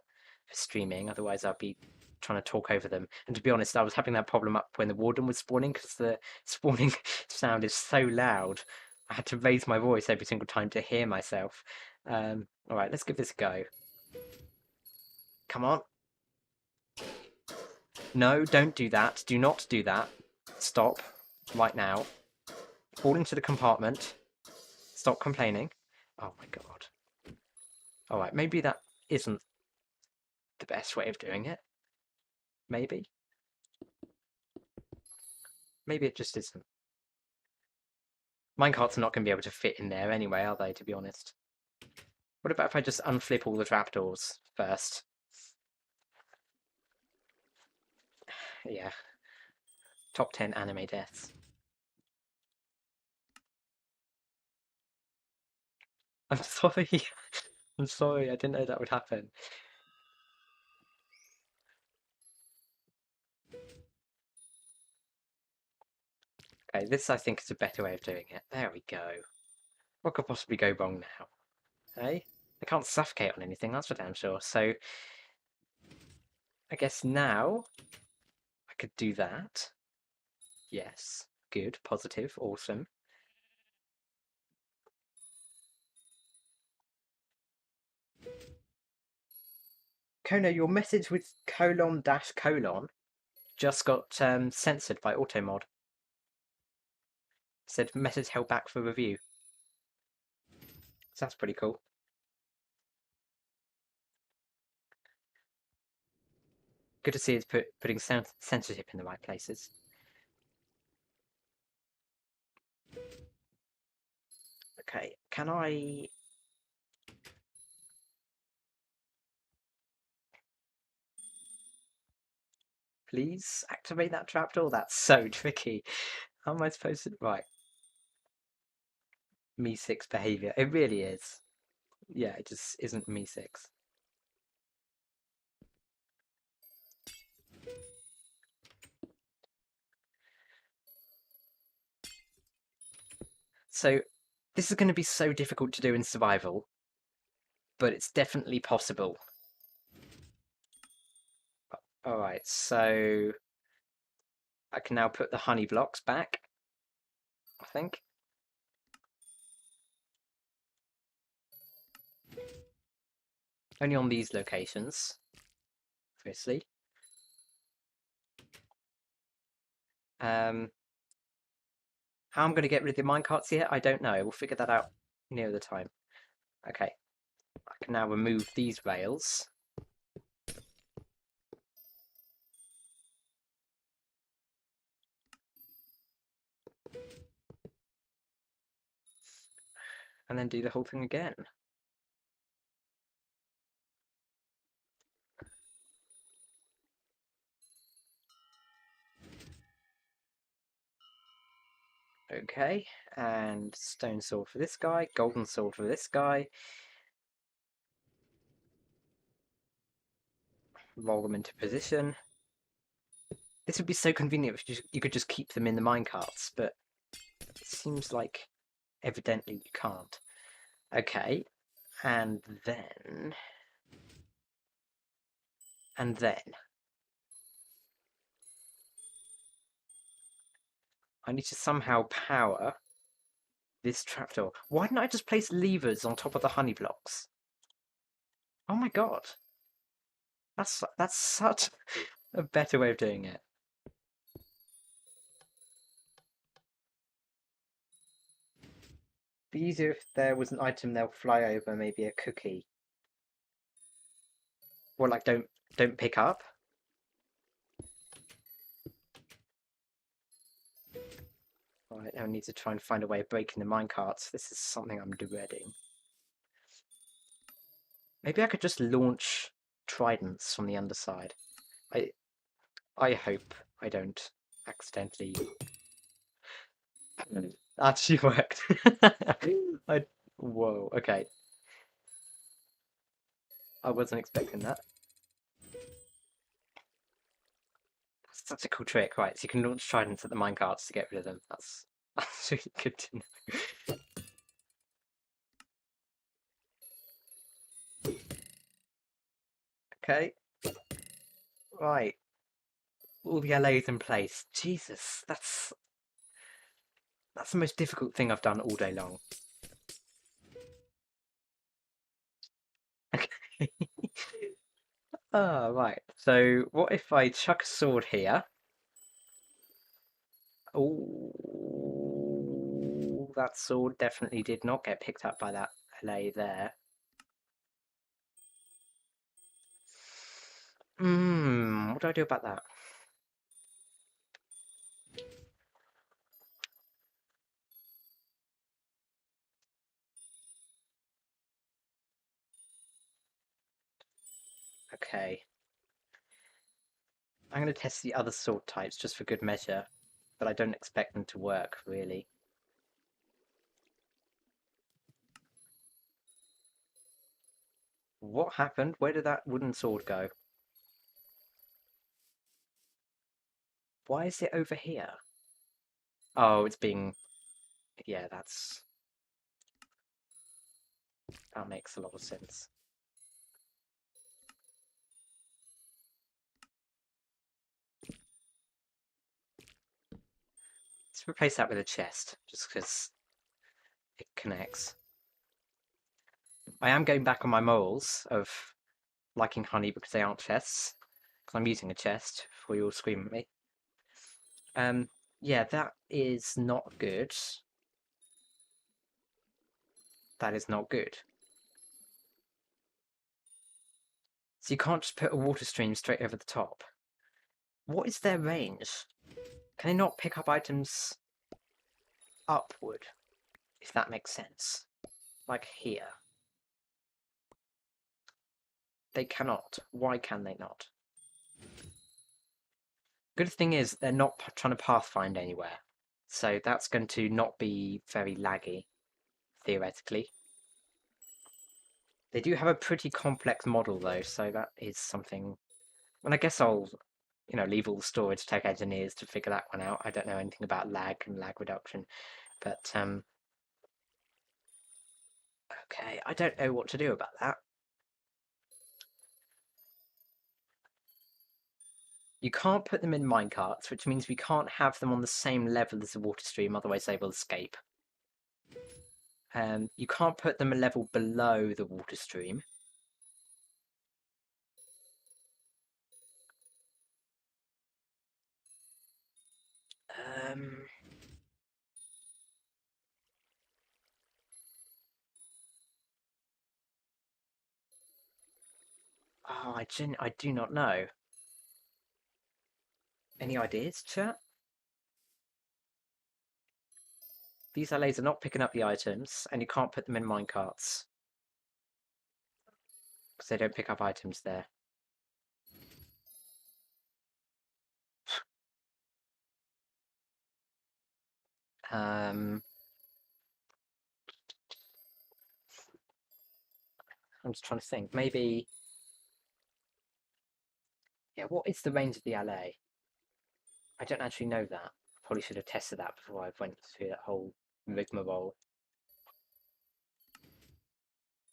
streaming. Otherwise, I'd be trying to talk over them. And to be honest, I was having that problem up when the warden was spawning because the spawning sound is so loud. I had to raise my voice every single time to hear myself. All right, let's give this a go. Come on. No, don't do that. Do not do that. Stop. Right now. Fall into the compartment. Stop complaining. Oh my god. Alright, maybe that isn't the best way of doing it. Maybe. Maybe it just isn't. Minecarts are not going to be able to fit in there anyway, are they, to be honest? What about if I just unflip all the trapdoors first? Yeah. Top 10 anime deaths. I'm sorry. I'm sorry, I didn't know that would happen. Okay, this I think is a better way of doing it. There we go. What could possibly go wrong now? Hey? I can't suffocate on anything, that's for damn sure. So, I guess now I could do that. Yes. Good. Positive. Awesome. Kono, your message with colon dash colon just got censored by automod. Said message held back for review. So that's pretty cool. Good to see it's putting censorship in the right places. Okay, can I... Please activate that trapdoor? That's so tricky. How am I supposed to... Right. Me 6 behavior. It really is. Yeah, it just isn't me 6. So, this is going to be so difficult to do in survival, but it's definitely possible. Alright, so I can now put the honey blocks back, I think. Only on these locations, obviously. How I'm going to get rid of the minecarts yet, I don't know. We'll figure that out near the time. Okay, I can now remove these rails. And then do the whole thing again. Okay, and stone sword for this guy, golden sword for this guy. Roll them into position. This would be so convenient if you could just keep them in the minecarts, but it seems like evidently you can't. Okay, and then... I need to somehow power this trapdoor. Why didn't I just place levers on top of the honey blocks? Oh my god. That's such a better way of doing it. Be easier if there was an item they'll fly over, maybe a cookie. Or like don't pick up. Alright, I need to try and find a way of breaking the minecarts. This is something I'm dreading. Maybe I could just launch tridents from the underside. I hope I don't accidentally... Actually worked. Whoa, okay. I wasn't expecting that. such a cool trick, right? So you can launch tridents at the minecarts to get rid of them. That's really good to know. Okay, right. All the LAs in place. Jesus, that's the most difficult thing I've done all day long. Okay. Ah, right. So what if I chuck a sword here? Oh, that sword definitely did not get picked up by that LA there. What do I do about that? Okay. I'm going to test the other sword types just for good measure, but I don't expect them to work, really. What happened? Where did that wooden sword go? Why is it over here? Oh, it's being... Yeah, that makes a lot of sense. Let's replace that with a chest, just because it connects. I am going back on my morals of liking honey because they aren't chests, because I'm using a chest before you all scream at me. Yeah, that is not good. That is not good. So you can't just put a water stream straight over the top. What is their range? Can they not pick up items upward? If that makes sense. Like here. They cannot. Why can they not? Good thing is, they're not trying to pathfind anywhere. So that's going to not be very laggy, theoretically. They do have a pretty complex model, though, so that is something... And I guess I'll, leave all the storage tech engineers to figure that one out. I don't know anything about lag and lag reduction, but, okay, I don't know what to do about that. You can't put them in minecarts, which means we can't have them on the same level as the water stream, otherwise they will escape. You can't put them a level below the water stream. Oh, I do not know. Any ideas, chat? These LAs are not picking up the items, and you can't put them in minecarts. Because they don't pick up items there. I'm just trying to think. Maybe... Yeah, what is the range of the LA? I don't actually know that. Probably should have tested that before I went through that whole rigmarole.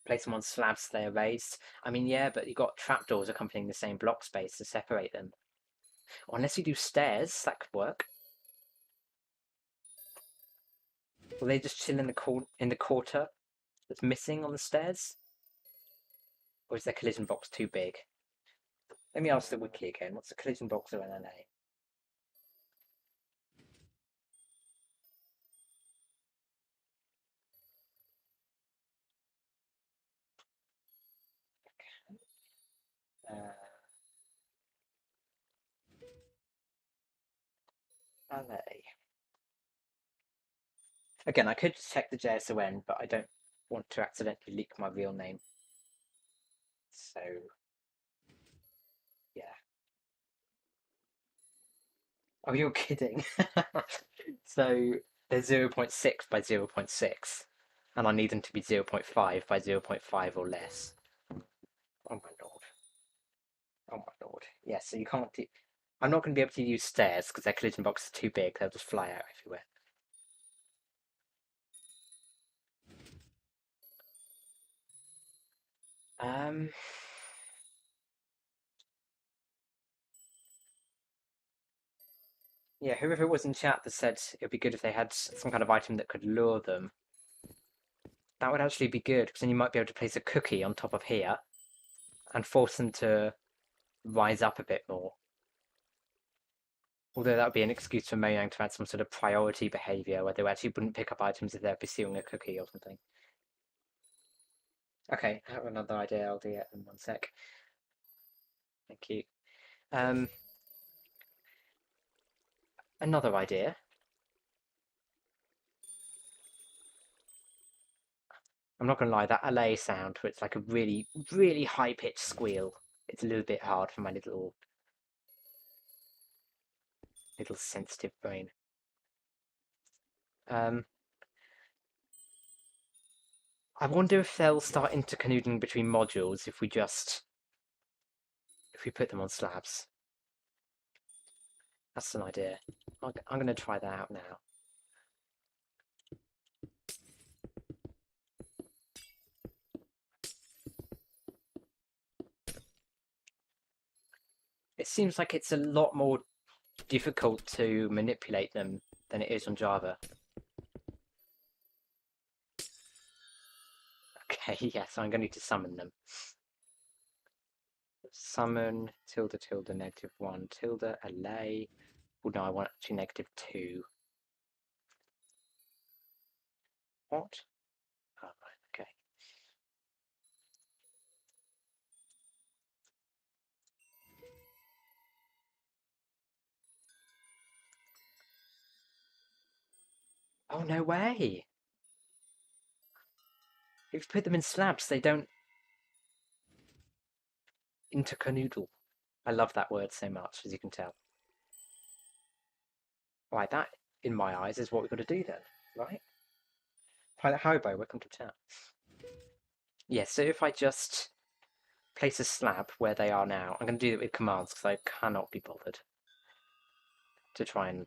Place them on slabs, they are raised. I mean, yeah, but you've got trapdoors accompanying the same block space to separate them. Or unless you do stairs, that could work. Will they just chill in the quarter that's missing on the stairs? Or is their collision box too big? Let me ask the wiki again. What's the collision box of an LA? LA. Again, I could check the JSON, but I don't want to accidentally leak my real name. So, yeah. Oh, you're kidding. So, they're 0.6 by 0.6. And I need them to be 0.5 by 0.5 or less. Oh my lord. Oh my lord. Yeah, so you can't do... I'm not going to be able to use stairs because their collision box is too big. They'll just fly out everywhere. Um, yeah, whoever it was in chat that said it would be good if they had some kind of item that could lure them. That would actually be good because then you might be able to place a cookie on top of here and force them to rise up a bit more. Although that would be an excuse for Mojang to add some sort of priority behavior where they actually wouldn't pick up items if they're pursuing a cookie or something. Okay, I have another idea. I'll do it in 1 sec. Thank you. Another idea. I'm not going to lie, that LA sound, where it's like a really, really high-pitched squeal, it's a little bit hard for my little sensitive brain. I wonder if they'll start interconnecting between modules if we put them on slabs. That's an idea. I'm going to try that out now. It seems like it's a lot more difficult to manipulate them than it is on Java. Okay, yes, I'm going to need to summon them. Summon tilde tilde -1 tilde LA. Oh no, I want actually -2. What? Oh, right, okay. Oh, no way! If you put them in slabs, they don't intercanoodle. I love that word so much, as you can tell. Right, that, in my eyes, is what we've got to do then, right? Pilot Haribo, welcome to chat. Yeah, so if I just place a slab where they are now, I'm going to do it with commands because I cannot be bothered to try and,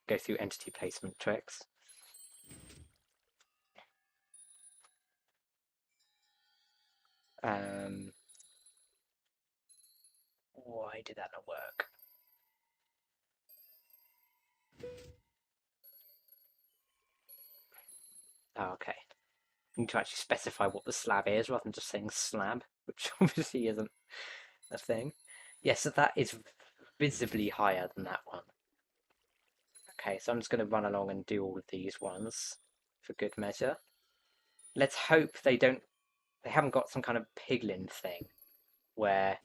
go through entity placement tricks. Why did that not work? Oh, okay. You need to actually specify what the slab is rather than just saying slab, which obviously isn't a thing. Yeah, so that is visibly higher than that one. Okay, so I'm just going to run along and do all of these ones for good measure. Let's hope they haven't got some kind of piglin thing where,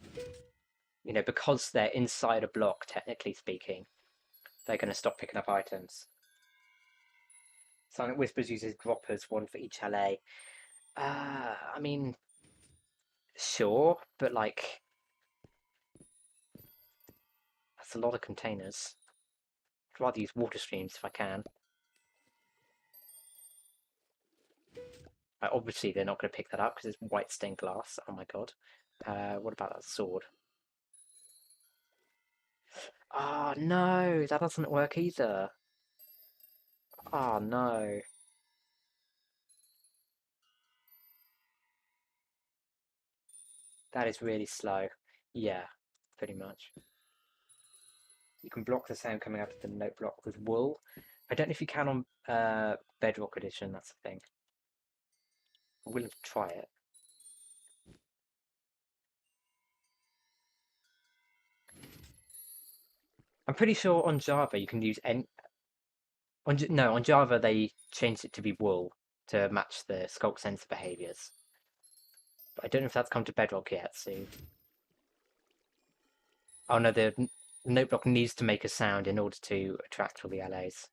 because they're inside a block, technically speaking, they're going to stop picking up items. Silent Whispers uses droppers, one for each LA. I mean, sure, but like, that's a lot of containers. I'd rather use water streams if I can. Obviously, they're not going to pick that up because it's white stained glass. Oh my god. What about that sword? Oh no, that doesn't work either. Oh no. That is really slow. Yeah, pretty much. You can block the sound coming out of the note block with wool. I don't know if you can on Bedrock Edition, that's the thing. I'm willing to try it. I'm pretty sure on Java you can use on Java they changed it to be wool to match the sculk sensor behaviors. But I don't know if that's come to Bedrock yet, so... Oh no, the note block needs to make a sound in order to attract all the LAs.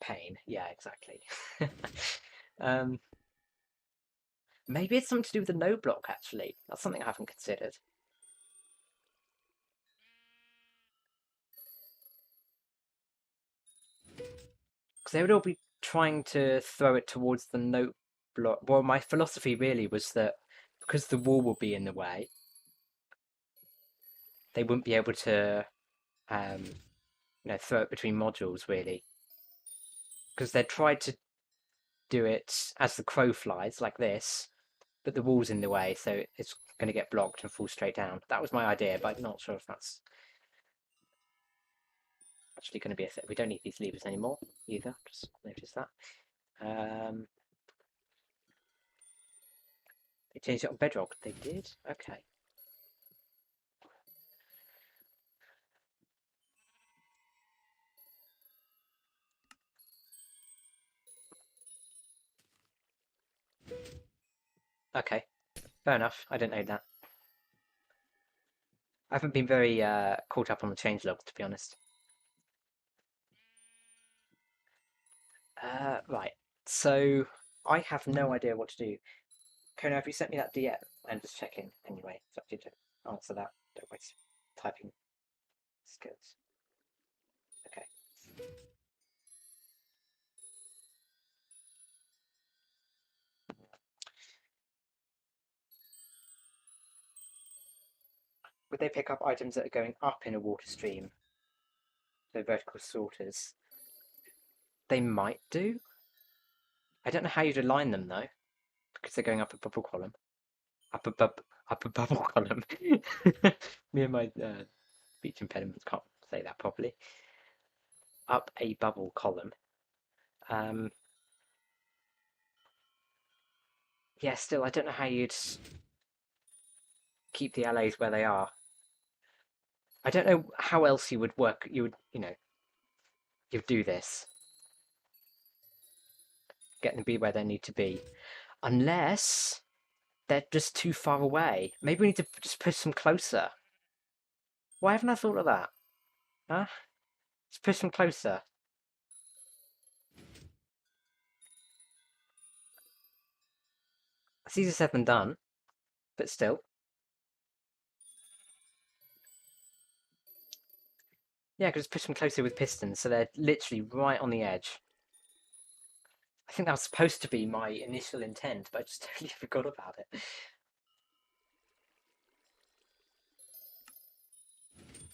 Pain, yeah, exactly. Maybe it's something to do with the no block, actually. That's something I haven't considered. Because they would all be trying to throw it towards the note block. Well, my philosophy really was that because the wall will be in the way, they wouldn't be able to throw it between modules really, because they tried to do it as the crow flies like this, but the wall's in the way, so it's going to get blocked and fall straight down. That was my idea, but I'm not sure if that's actually going to be a thing. We don't need these levers anymore either. Just notice that. They changed it on Bedrock. They did. Okay. Okay. Fair enough. I didn't know that. I haven't been very caught up on the changelog, to be honest. Right. So I have no idea what to do. Kona, have you sent me that DM? I'm just checking anyway. So I did answer that. Don't waste typing skills. Okay. Would they pick up items that are going up in a water stream? So vertical sorters. They might do. I don't know how you'd align them though, because they're going up a bubble column. Up a bubble column. Me and my speech impediments can't say that properly. Up a bubble column. Yeah, still, I don't know how you'd keep the LAs where they are. I don't know how else you would work. You'd do this. Get them to be where they need to be. Unless they're just too far away. Maybe we need to just push them closer. Why haven't I thought of that? Huh? Let's push them closer. It's easier said than done, but still. Yeah, because push them closer with pistons, so they're literally right on the edge. I think that was supposed to be my initial intent, but I just totally forgot about it.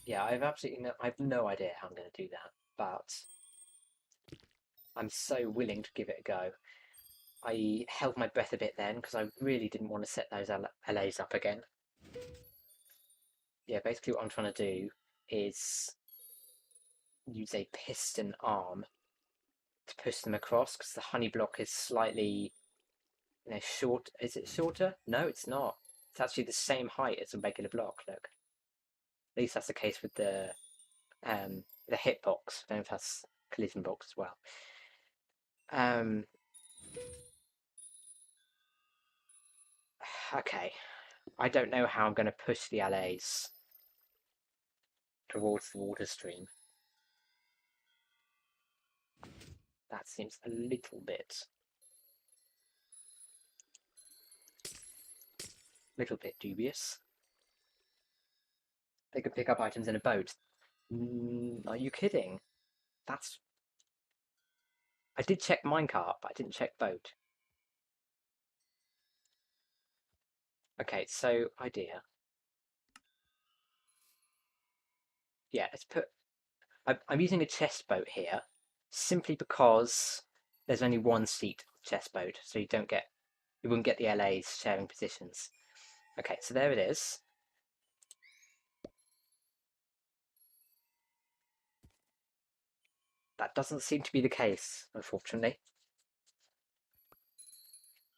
Yeah, I have no idea how I'm going to do that, but I'm so willing to give it a go. I held my breath a bit then because I really didn't want to set those LAs up again. Yeah, basically what I'm trying to do is use a piston arm to push them across because the honey block is slightly, short. Is it shorter? No, it's not. It's actually the same height as a regular block. Look, at least that's the case with the hitbox. I don't know if that's collision box as well. Okay, I don't know how I'm going to push the LAs towards the water stream. That seems a little bit dubious. They could pick up items in a boat. Are you kidding? That's... I did check minecart, but I didn't check boat. Okay, so idea. Yeah, let's put... I'm using a chest boat here, simply because there's only one seat chest boat, so you wouldn't get the LAs sharing positions. Okay, so there it is. That doesn't seem to be the case, unfortunately.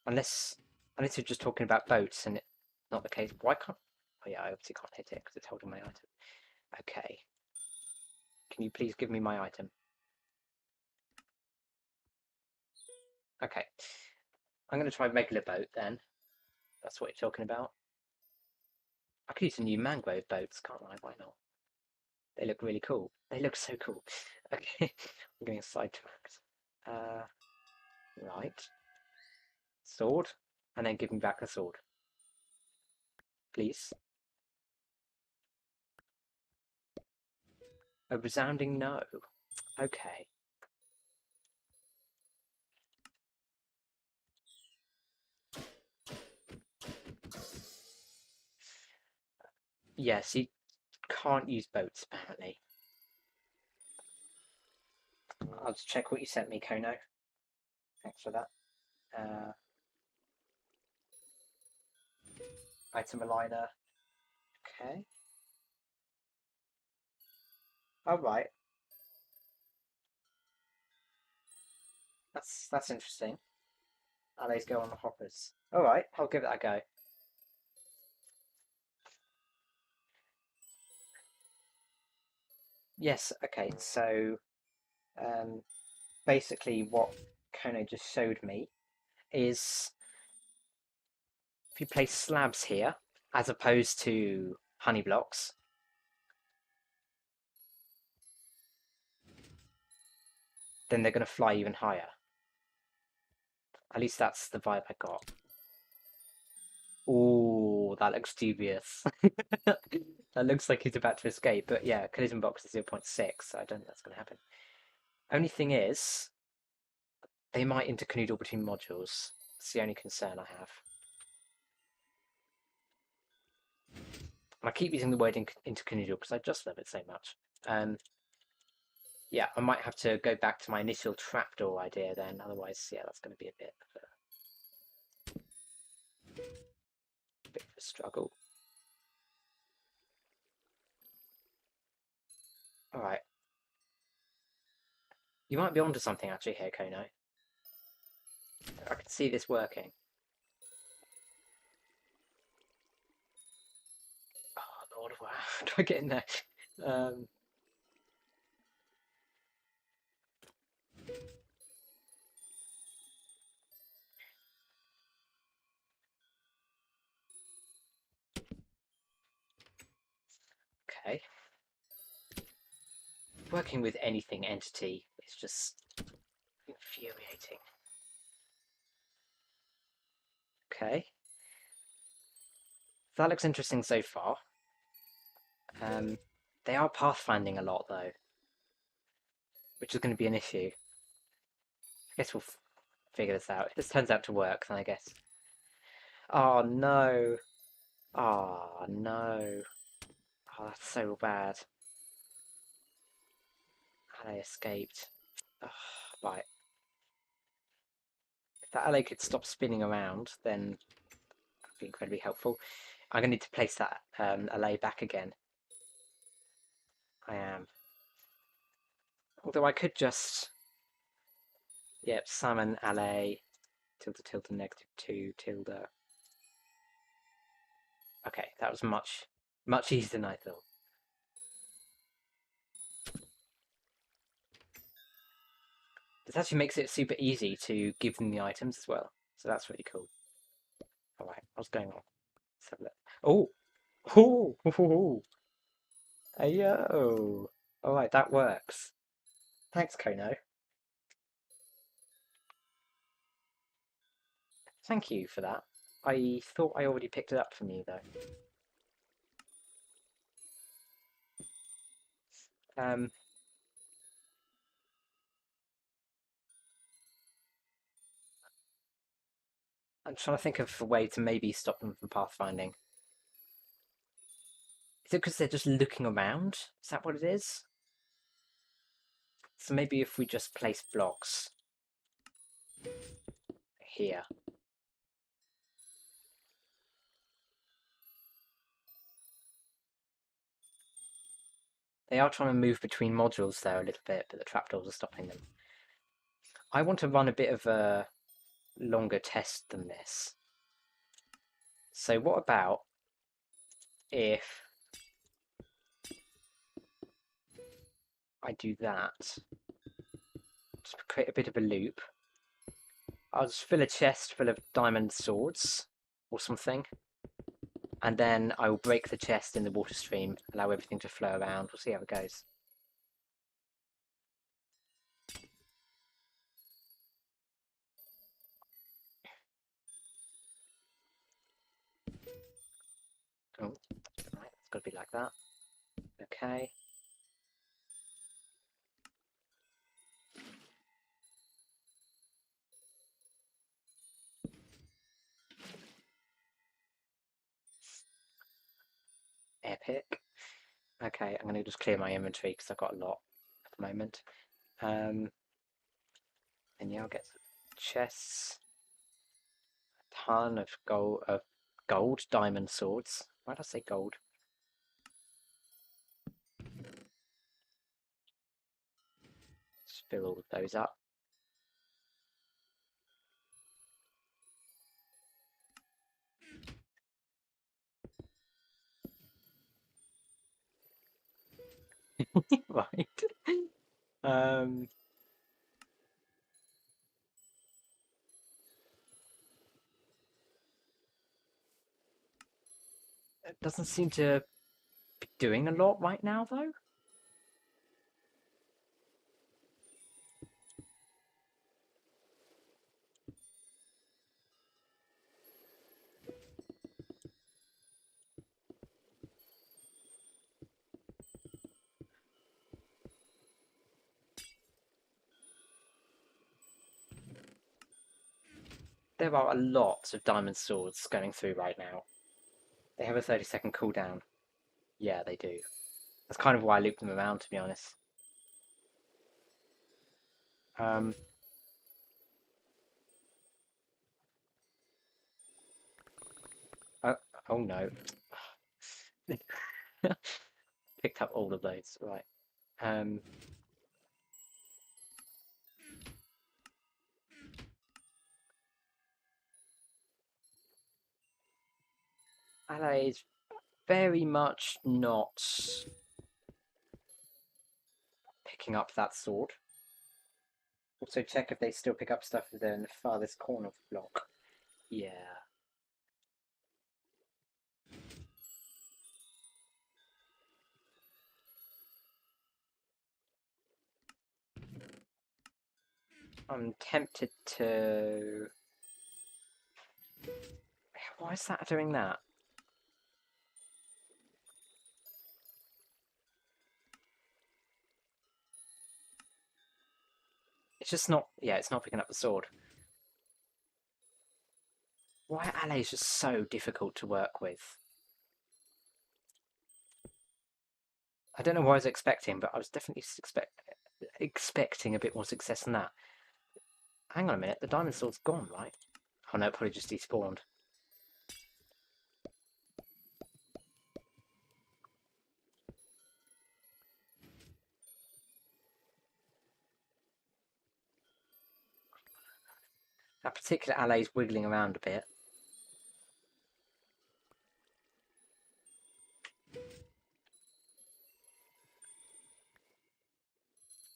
Unless you're just talking about boats and it's not the case. Why can't... Oh yeah, I obviously can't hit it because it's holding my item. Okay. Can you please give me my item? Okay. I'm going to try regular boat then. That's what you're talking about. I could use some new mangrove boats, can't I? Why not? They look really cool. They look so cool. Okay. I'm getting sidetracked. Right. Sword. And then give me back the sword. Please. A resounding no. Okay. Yes, you can't use boats, apparently. I'll just check what you sent me, Kono. Thanks for that. Item aligner. Okay. Alright. That's interesting. Allies go on the hoppers. Alright, I'll give it a go. Yes, okay, so basically what Kono just showed me is if you place slabs here as opposed to honey blocks, then they're going to fly even higher. At least that's the vibe I got. Oh, that looks dubious. That looks like he's about to escape, but yeah, collision box is 0.6, so I don't think that's going to happen. Only thing is, they might intercanoodle between modules. That's the only concern I have. And I keep using the word intercanoodle because I just love it so much. Yeah, I might have to go back to my initial trapdoor idea then, otherwise, yeah, that's going to be a bit of a struggle. Alright. You might be onto something actually here, Kono. I can see this working. Oh lord, wow. Do I get in there? Okay. Working with anything entity is just infuriating. Okay. That looks interesting so far. They are pathfinding a lot though, which is going to be an issue. I guess we'll figure this out. If this turns out to work, then I guess. Oh no. Oh no. Oh, that's so bad. Ally escaped. Oh, right. If that ally could stop spinning around, then that would be incredibly helpful. I'm going to need to place that ally back again. I am. Although I could just... Yep, summon ally, tilde, -2, tilde. Okay, that was much easier than I thought. This actually makes it super easy to give them the items as well, so that's really cool. Alright, what's going on? Let's have a look. Oh! Oh! Oh! Ayo! Alright, that works. Thanks, Kono. Thank you for that. I thought I already picked it up from you, though. I'm trying to think of a way to maybe stop them from pathfinding. Is it because they're just looking around? Is that what it is? So maybe if we just place blocks here. They are trying to move between modules there a little bit, but the trapdoors are stopping them. I want to run a bit of a longer test than this. So what about if I do that? Just create a bit of a loop. I'll just fill a chest full of diamond swords or something. And then I will break the chest in the water stream, allow everything to flow around. We'll see how it goes. Oh, right, it's got to be like that. Okay. Epic. Okay, I'm going to just clear my inventory because I've got a lot at the moment. And yeah, I'll get chests. A ton of gold diamond swords. Why did I say gold? Just fill all of those up. Right. Um, it doesn't seem to be doing a lot right now, though. There are a lot of diamond swords going through right now. They have a 30-second cooldown. Yeah, they do. That's kind of why I loop them around, to be honest. Um, oh, oh no. Picked up all of those, right. Um, Ally is very much not picking up that sword. Also check if they still pick up stuff if they're in the farthest corner of the block. Yeah. I'm tempted to... Why is that doing that? It's just not... Yeah, it's not picking up the sword. Why are allies just so difficult to work with? I don't know what I was expecting, but I was definitely expecting a bit more success than that. Hang on a minute, the diamond sword's gone, right? Oh no, it probably just despawned. That particular allay's wiggling around a bit.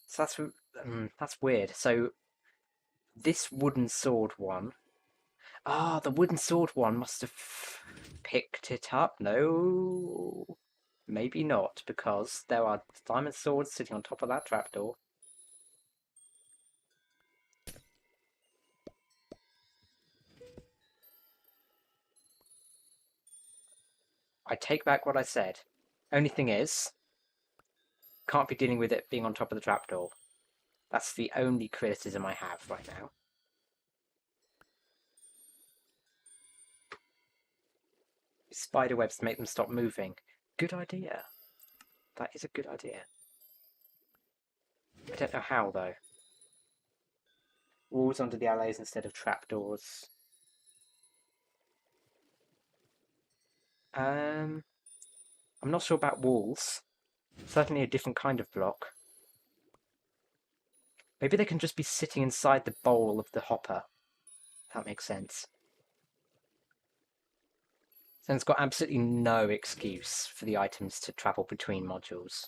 So that's weird. So this wooden sword one... Ah, the wooden sword one must have picked it up. No, maybe not, because there are diamond swords sitting on top of that trapdoor. I take back what I said. Only thing is, can't be dealing with it being on top of the trapdoor. That's the only criticism I have right now. Spider webs to make them stop moving. Good idea. That is a good idea. I don't know how, though. Walls under the alloys instead of trapdoors. I'm not sure about walls. Certainly a different kind of block. Maybe they can just be sitting inside the bowl of the hopper. That makes sense. Then it's got absolutely no excuse for the items to travel between modules.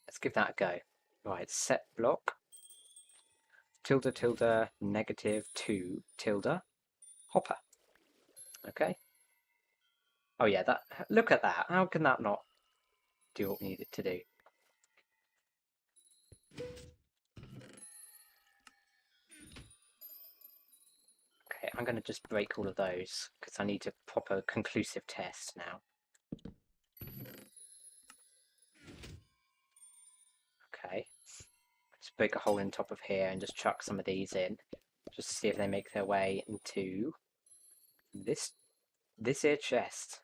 Let's give that a go. Right, set block. Tilde tilde negative 2 tilde hopper. Okay. Oh yeah, that. Look at that. How can that not do what we need it to do? Okay, I'm going to just break all of those because I need to pop a conclusive test now. Okay. Let's break a hole in top of here and just chuck some of these in. Just to see if they make their way into this This here chest.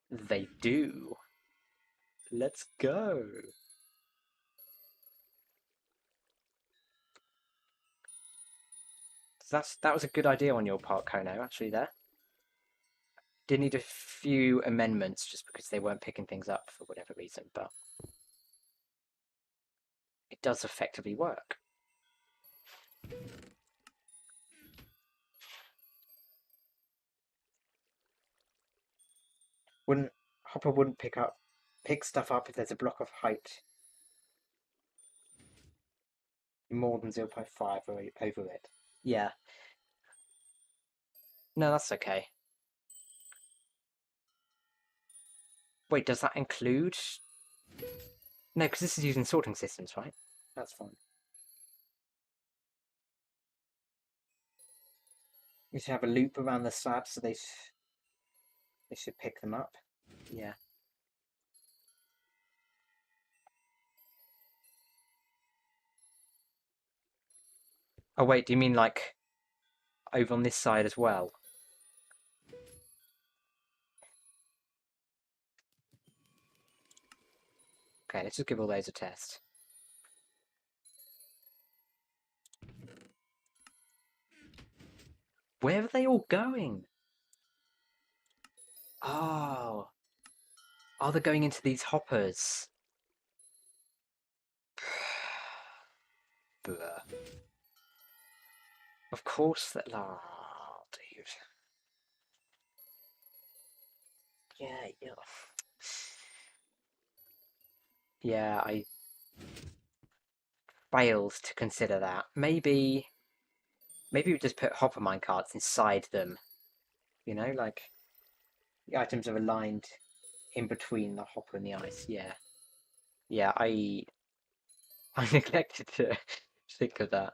They do. Let's go. So that was a good idea on your part, Kono, actually there. Did need a few amendments just because they weren't picking things up for whatever reason, but it does effectively work. Hopper wouldn't pick stuff up if there's a block of height more than 0.5 over it. Yeah. No, that's okay. Wait, does that include... No, because this is using sorting systems, right? That's fine. You should have a loop around the slabs so they should pick them up. Yeah. Oh wait, do you mean like over on this side as well? Okay, let's just give all those a test. Where are they all going? Oh. Oh, they're going into these hoppers. Blah. Of course that... Oh, dude. Yeah, yeah. Yeah, I failed to consider that. Maybe we just put hopper minecarts inside them. You know, like the items are aligned in between the hopper and the ice. Yeah, yeah. I neglected to think of that.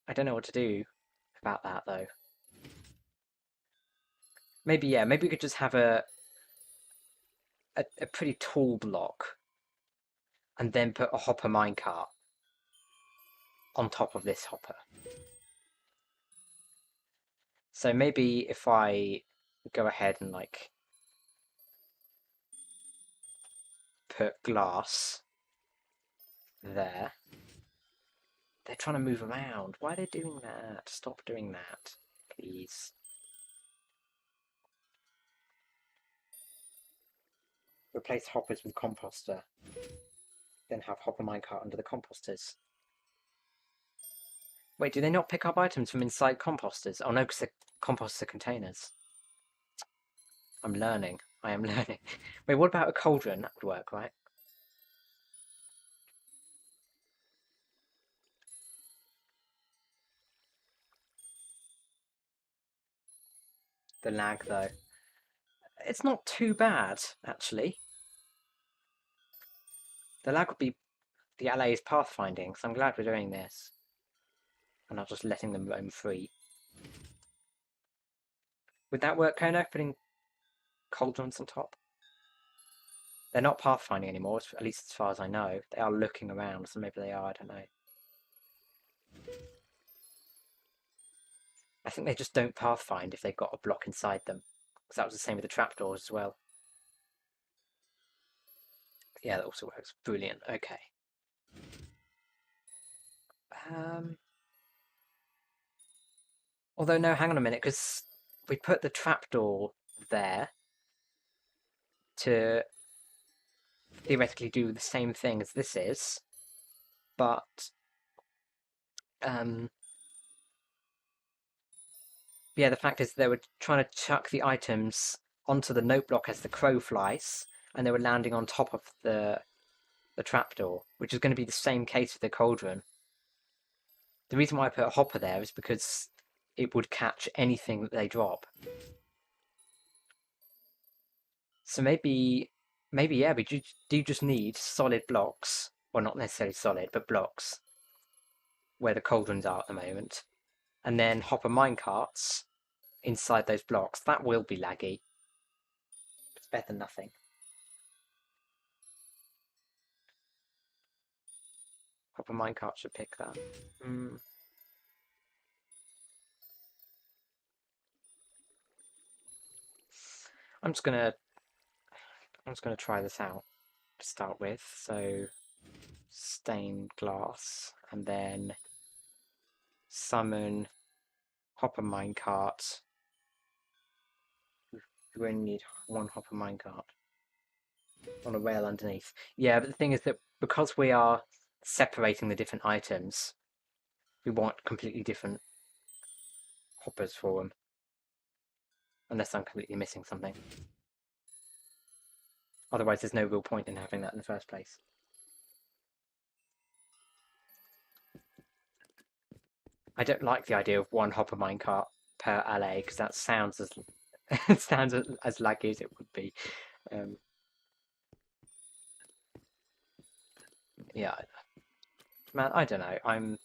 I don't know what to do about that though. Maybe yeah. Maybe we could just have a pretty tall block, and then put a hopper minecart on top of this hopper. So maybe if I go ahead and like put glass there. They're trying to move around. Why are they doing that? Stop doing that, please. Replace hoppers with composter. Then have hopper minecart under the composters. Wait, do they not pick up items from inside composters? Oh no, because they're composter containers. I'm learning. I am learning. Wait, what about a cauldron? That would work, right? The lag, though. It's not too bad, actually. The lag would be the LA's pathfinding, so I'm glad we're doing this. And not just letting them roam free. Would that work, Kono? Putting cauldrons on top? They're not pathfinding anymore, at least as far as I know. They are looking around, so maybe they are, I don't know. I think they just don't pathfind if they've got a block inside them. Because that was the same with the trapdoors as well. Yeah, that also works. Brilliant, okay. Although, no, hang on a minute, because we put the trapdoor there to theoretically do the same thing as this is, but yeah, the fact is they were trying to chuck the items onto the note block as the crow flies, and they were landing on top of the trapdoor, which is going to be the same case with the cauldron. The reason why I put a hopper there is because it would catch anything that they drop. So maybe yeah, we do just need solid blocks. Well, not necessarily solid, but blocks where the cauldrons are at the moment. And then hopper minecarts inside those blocks. That will be laggy. It's better than nothing. Hopper minecart should pick that. I'm just gonna try this out to start with. So stained glass, and then summon hopper minecart. We only need one hopper minecart on a rail underneath. Yeah, but the thing is that because we are separating the different items, we want completely different hoppers for them. Unless I'm completely missing something. Otherwise, there's no real point in having that in the first place. I don't like the idea of one hopper minecart per alley because that sounds as it sounds as laggy as it would be. Yeah, man, I don't know. I'm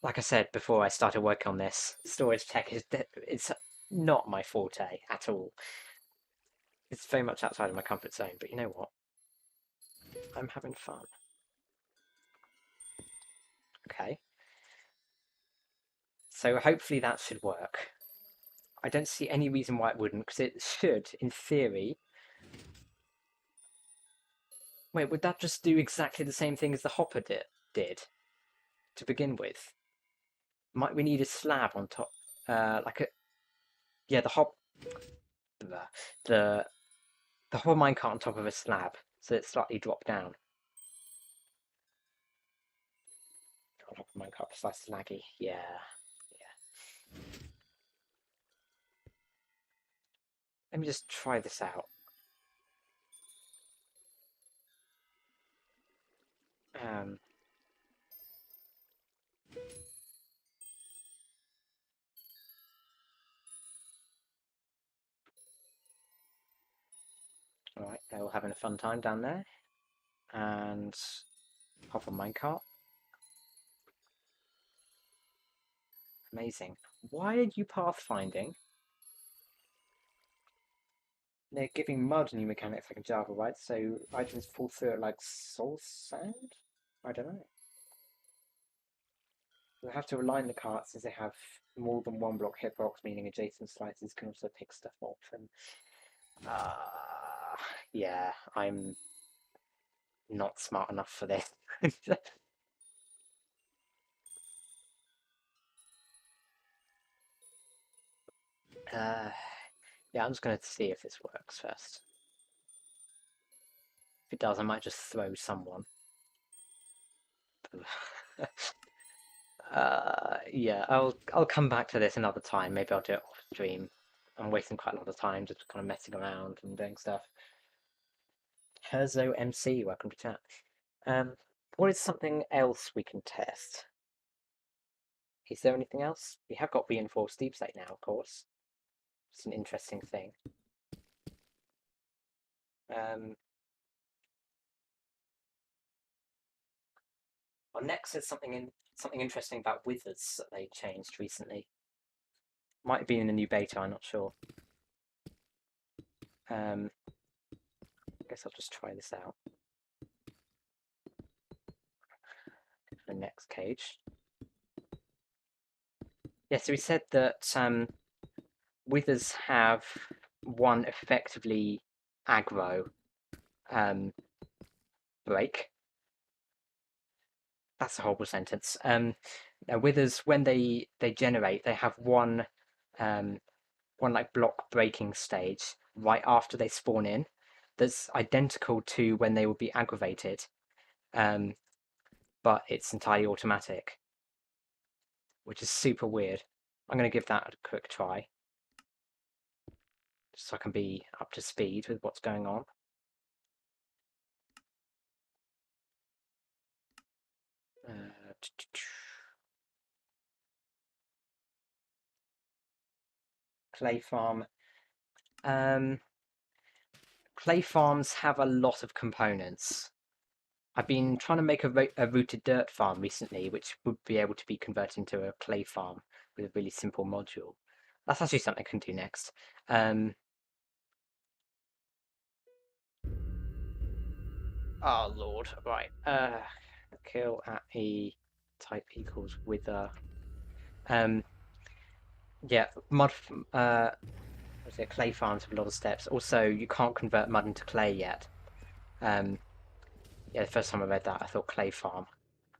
like I said before I started working on this. Storage tech is it's not my forte at all. It's very much outside of my comfort zone. But you know what? I'm having fun. Okay. So hopefully that should work. I don't see any reason why it wouldn't, because it should, in theory. Wait, would that just do exactly the same thing as the hopper did to begin with? Might we need a slab on top? Like a yeah, the the hopper minecart on top of a slab, so it's slightly dropped down. God, hopper minecart plus laggy. Yeah, yeah. Let me just try this out. Um, all right, they're all having a fun time down there, and hopper minecart. Amazing. Why are you pathfinding? They're giving mud new mechanics like in Java, right? So items fall through it like soul sand? I don't know. You'll have to align the carts as they have more than one block hitbox, meaning adjacent slices can also pick stuff off. And yeah, I'm not smart enough for this. Yeah, I'm just going to see if this works first. If it does, I might just throw someone. Yeah, I'll come back to this another time. Maybe I'll do it off stream. I'm wasting quite a lot of time just kind of messing around and doing stuff. Herzo MC, welcome to chat. What is something else we can test? Is there anything else? We have got reinforced deep slate now, of course. It's an interesting thing. Well, next is something interesting about withers that they changed recently. Might have been in the new beta, I'm not sure. I guess I'll just try this out. The next cage. Yeah, so we said that withers have one effectively aggro break. That's a horrible sentence. Now withers, when they generate, they have one like block breaking stage right after they spawn in. That's identical to when they will be aggravated, but it's entirely automatic, which is super weird. I'm going to give that a quick try, just so I can be up to speed with what's going on. Clay farm. Clay farms have a lot of components. I've been trying to make a rooted dirt farm recently, which would be able to be converted into a clay farm with a really simple module. That's actually something I can do next. Oh lord, right. Kill at E type equals wither. Yeah, mud. What's it? Clay farms have a lot of steps. Also, you can't convert mud into clay yet. Um, yeah, the first time I read that, I thought clay farm,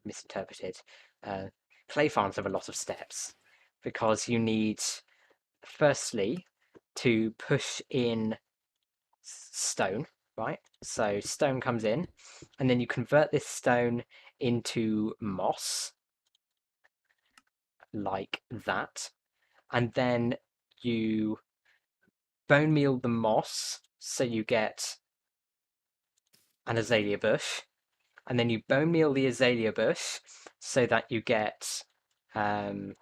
misinterpreted. Uh, Clay farms have a lot of steps because you need, firstly, to push in stone, right? So stone comes in, and then you convert this stone into moss, like that, and then you bone meal the moss, so you get an azalea bush, and then you bone meal the azalea bush, so that you get um,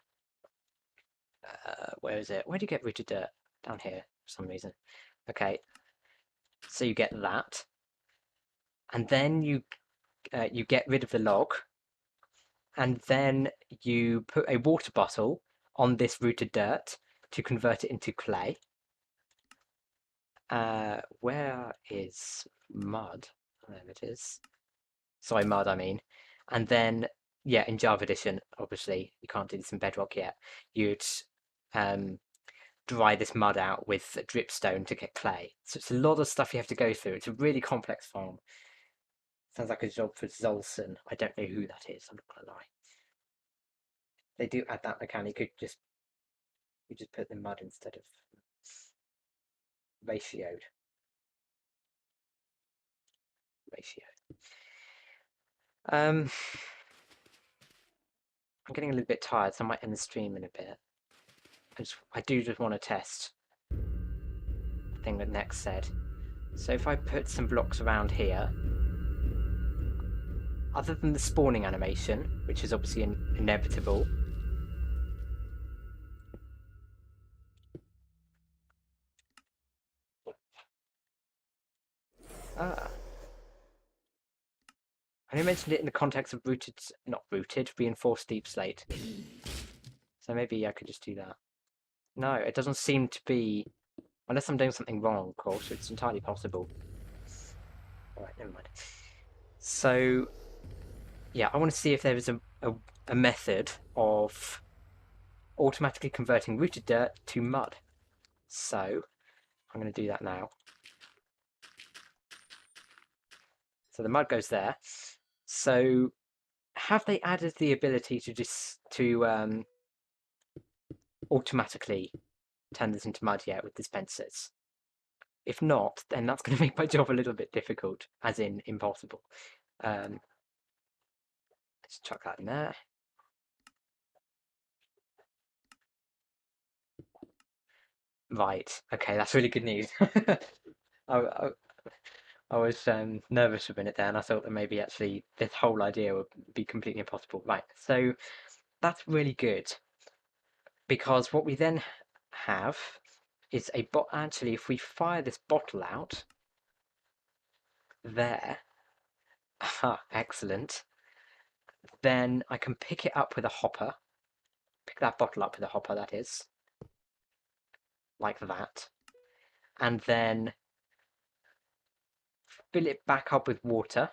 where is it? Where do you get rooted dirt? Down here for some reason. Okay, so you get that, and then you get rid of the log, and then you put a water bottle on this rooted dirt to convert it into clay. Where is mud? There it is. Sorry, mud, I mean. And then, yeah, in Java Edition, obviously, you can't do this in Bedrock yet. You'd um, dry this mud out with a dripstone to get clay. So it's a lot of stuff you have to go through. It's a really complex farm. Sounds like a job for Zolson. I don't know who that is, I'm not gonna lie. They do add that mechanic. You just put the mud instead of ratioed. Ratio. I'm getting a little bit tired, so I might end the stream in a bit. I do just want to test the thing that Next said. So if I put some blocks around here, other than the spawning animation, which is obviously inevitable. Ah, I only mentioned it in the context of not rooted, reinforced deep slate. So maybe I could just do that. No, it doesn't seem to be, unless I'm doing something wrong, of course, it's entirely possible. Alright, never mind. So, yeah, I want to see if there is a method of automatically converting rooted dirt to mud. So, I'm going to do that now. So the mud goes there. So, have they added the ability to just automatically turn this into mud yet with dispensers? If not, then that's going to make my job a little bit difficult, as in impossible. Let's chuck that in there. Right. Okay, that's really good news. I, I was nervous for a minute there, and I thought that maybe actually this whole idea would be completely impossible. Right. So that's really good because what we then have is a bot. Actually, if we fire this bottle out there, excellent. Then I can pick it up with a hopper. Pick that bottle up with a hopper. That is like that, and then fill it back up with water.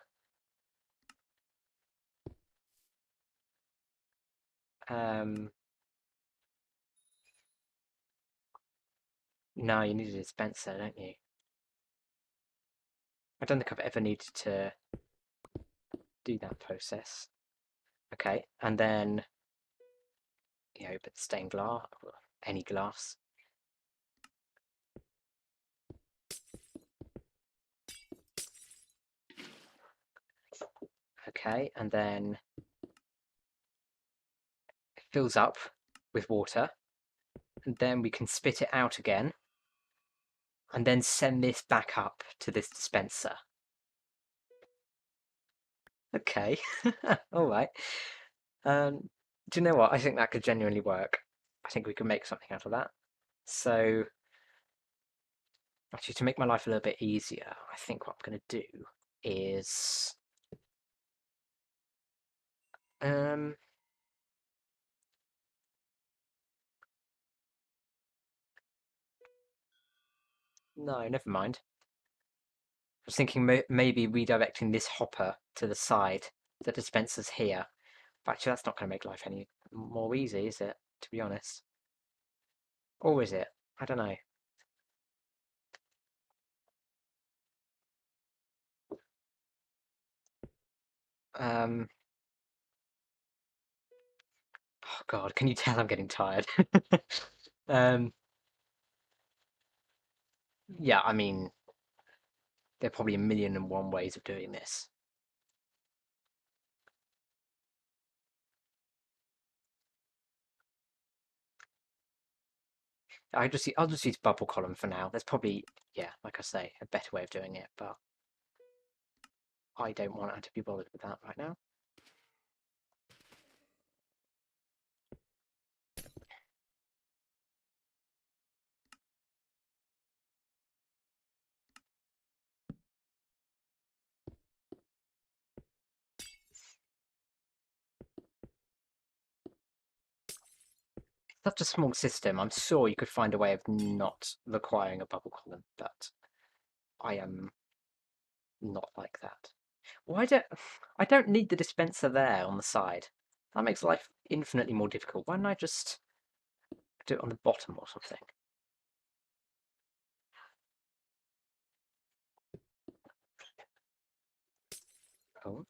No, you need a dispenser, don't you? I don't think I've ever needed to do that process. Okay, and then but stained glass, any glass. Okay, and then it fills up with water, and then we can spit it out again, and then send this back up to this dispenser. Okay, all right. Do you know what? I think that could genuinely work. I think we could make something out of that. So, actually, to make my life a little bit easier, I think what I'm going to do is um, no, never mind. I was thinking maybe redirecting this hopper to the side. The dispenser's here. But actually, that's not going to make life any more easy, is it? To be honest. Or is it? I don't know. Um, oh God, can you tell I'm getting tired? Um, yeah, I mean, there are probably a million and one ways of doing this. I'll just use bubble column for now. There's probably, yeah, like I say, a better way of doing it, but I don't want to be bothered with that right now. Such a small system, I'm sure you could find a way of not requiring a bubble column, but I am not like that. Why don't I don't need the dispenser there on the side? That makes life infinitely more difficult. Why don't I just do it on the bottom or something? Oh,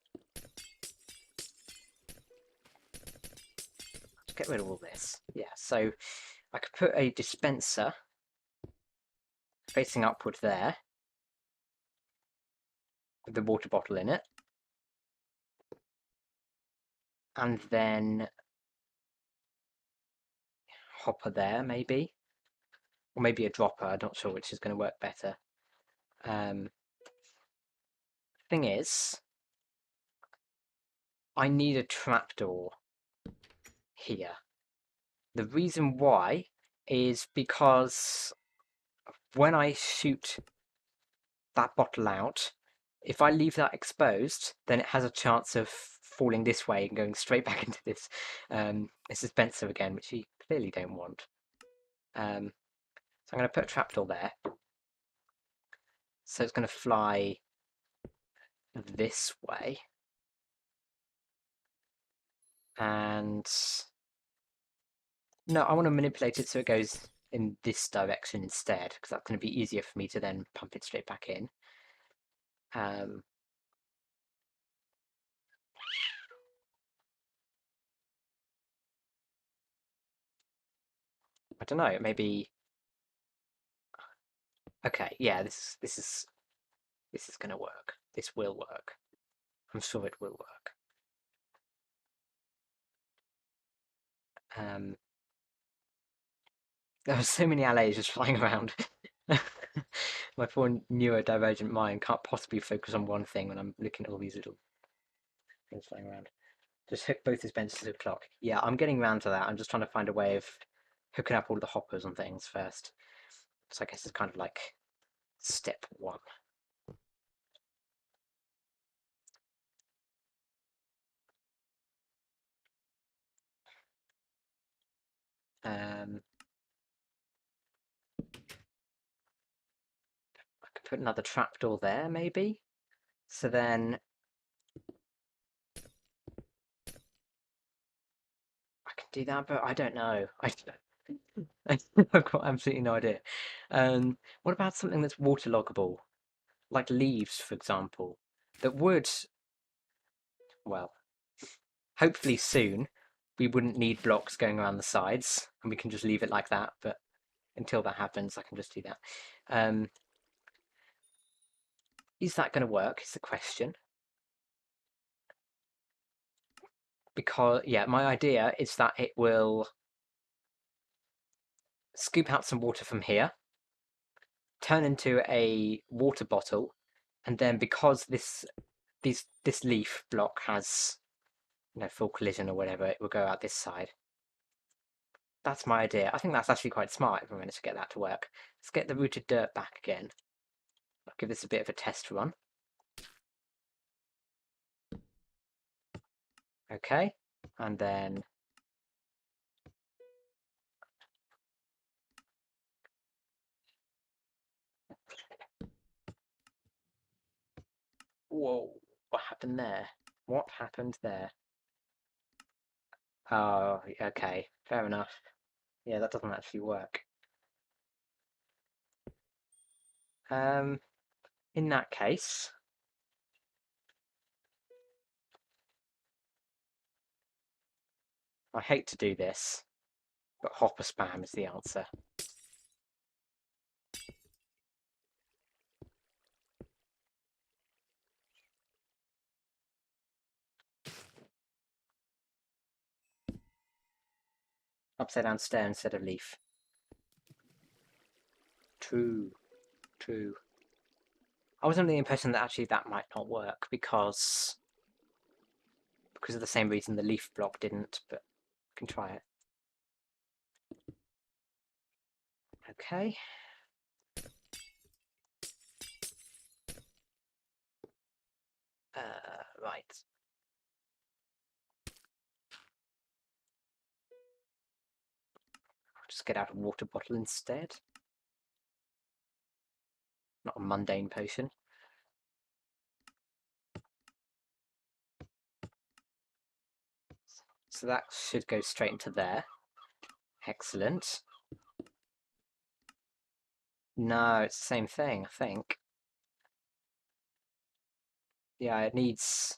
let's get rid of all this. Yeah, so I could put a dispenser facing upward there with the water bottle in it, and then hopper there maybe, or maybe a dropper. I'm not sure which is going to work better. Um, thing is, I need a trapdoor here. The reason why is because when I shoot that bottle out, if I leave that exposed, then it has a chance of falling this way and going straight back into this dispenser again, which you clearly don't want. So I'm going to put a trapdoor there. So it's going to fly this way. And no, I want to manipulate it so it goes in this direction instead, because that's going to be easier for me to then pump it straight back in. Um, I don't know, maybe. Okay, yeah, this is going to work. This will work. I'm sure it will work. Um, there are so many LAs just flying around. My poor neurodivergent mind can't possibly focus on one thing when I'm looking at all these little things flying around. Just hook both his benches to the clock. Yeah, I'm getting round to that. I'm just trying to find a way of hooking up all the hoppers and things first. So I guess it's kind of like step one. I could put another trapdoor there, maybe. So then I can do that, but I don't know. I've got absolutely no idea. What about something that's waterloggable, like leaves, for example, that would, well, hopefully soon, we wouldn't need blocks going around the sides, and we can just leave it like that. But until that happens, I can just do that. Is that going to work? Is the question. Because, yeah, my idea is that it will scoop out some water from here, turn into a water bottle, and then because this leaf block has full collision or whatever, it will go out this side. That's my idea. I think that's actually quite smart if we manage to get that to work. Let's get the rooted dirt back again. I'll give this a bit of a test run. Okay, and then whoa, what happened there? What happened there? Oh, okay, fair enough. Yeah, that doesn't actually work. In that case, I hate to do this, but hopper spam is the answer. Upside down stair instead of leaf. True. I was under the impression that actually that might not work because of the same reason the leaf block didn't, but I can try it. Okay. Right. I'll just get out a water bottle instead. Not a mundane potion. So that should go straight into there. Excellent. No, it's the same thing, I think. Yeah, it needs...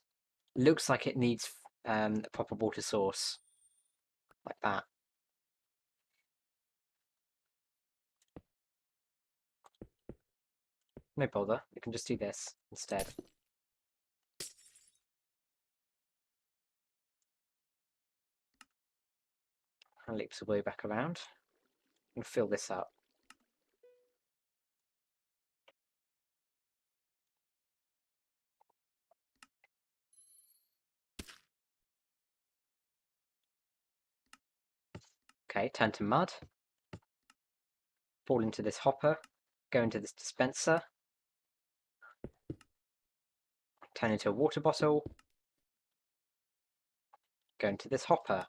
Looks like it needs a proper water source. Like that. No bother, we can just do this instead. And leaps the way back around. And fill this up. Okay, turn to mud. Fall into this hopper. Go into this dispenser. Turn into a water bottle. Go into this hopper.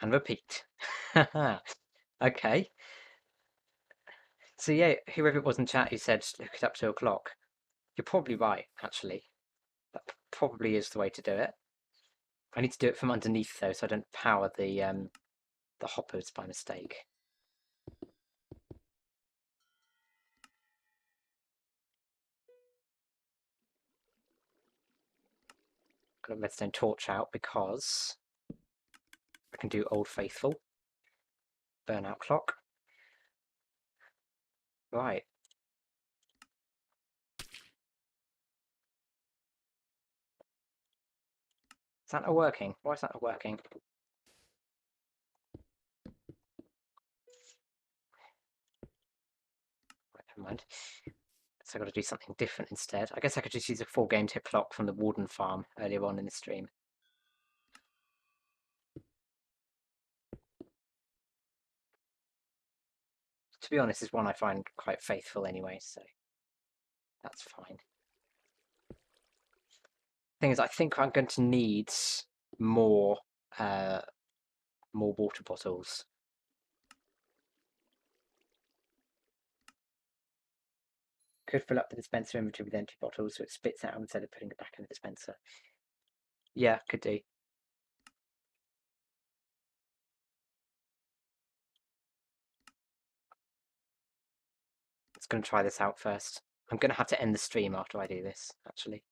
And repeat. Okay. So yeah, whoever it was in chat who said look it up 2 o'clock, you're probably right, actually. That probably is the way to do it. I need to do it from underneath though, so I don't power the hoppers by mistake. Got a redstone torch out because I can do Old Faithful. Burnout clock. Right. Is that not working? Why is that not working? Right, never mind. So I've got to do something different instead. I guess I could just use a 4 game tip clock from the Warden farm earlier on in the stream. To be honest, is one I find quite faithful anyway, so that's fine. Thing is, I think I'm going to need more water bottles. Could fill up the dispenser inventory with empty bottles so it spits out instead of putting it back in the dispenser. Yeah, could do. Let's going to try this out first. I'm going to have to end the stream after I do this, actually.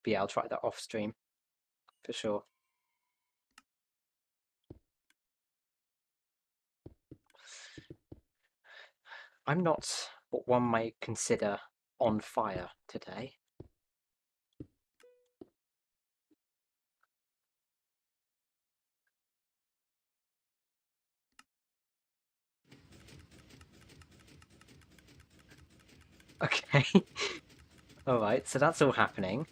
But yeah, I'll try that off stream for sure. I'm not what one might consider on fire today. Okay. Alright, so that's all happening.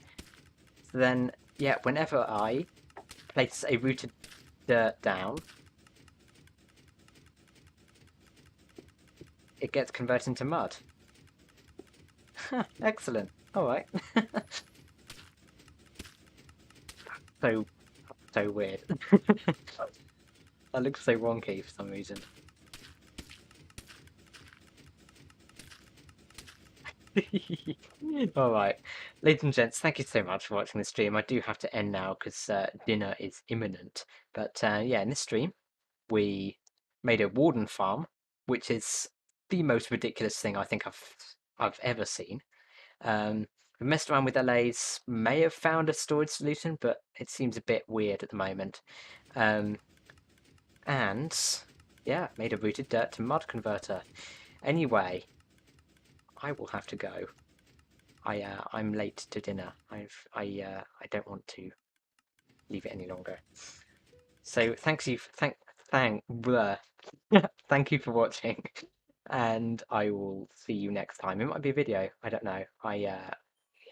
So then, yeah, whenever I place a rooted dirt down, it gets converted into mud. Excellent. Alright. So weird. That looks so wonky for some reason. Alright, Ladies and gents, thank you so much for watching the stream. I do have to end now because dinner is imminent. But yeah, in this stream, we made a warden farm, which is the most ridiculous thing I think I've ever seen. We messed around with LAs, may have found a storage solution, but it seems a bit weird at the moment. Um, and yeah, made a rooted dirt to mud converter. Anyway, I will have to go. I'm late to dinner. I don't want to leave it any longer. So bleh. Thank you for watching, and I will see you next time. It might be a video. I don't know. Yeah,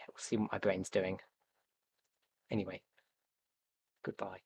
we'll see what my brain's doing. Anyway, goodbye.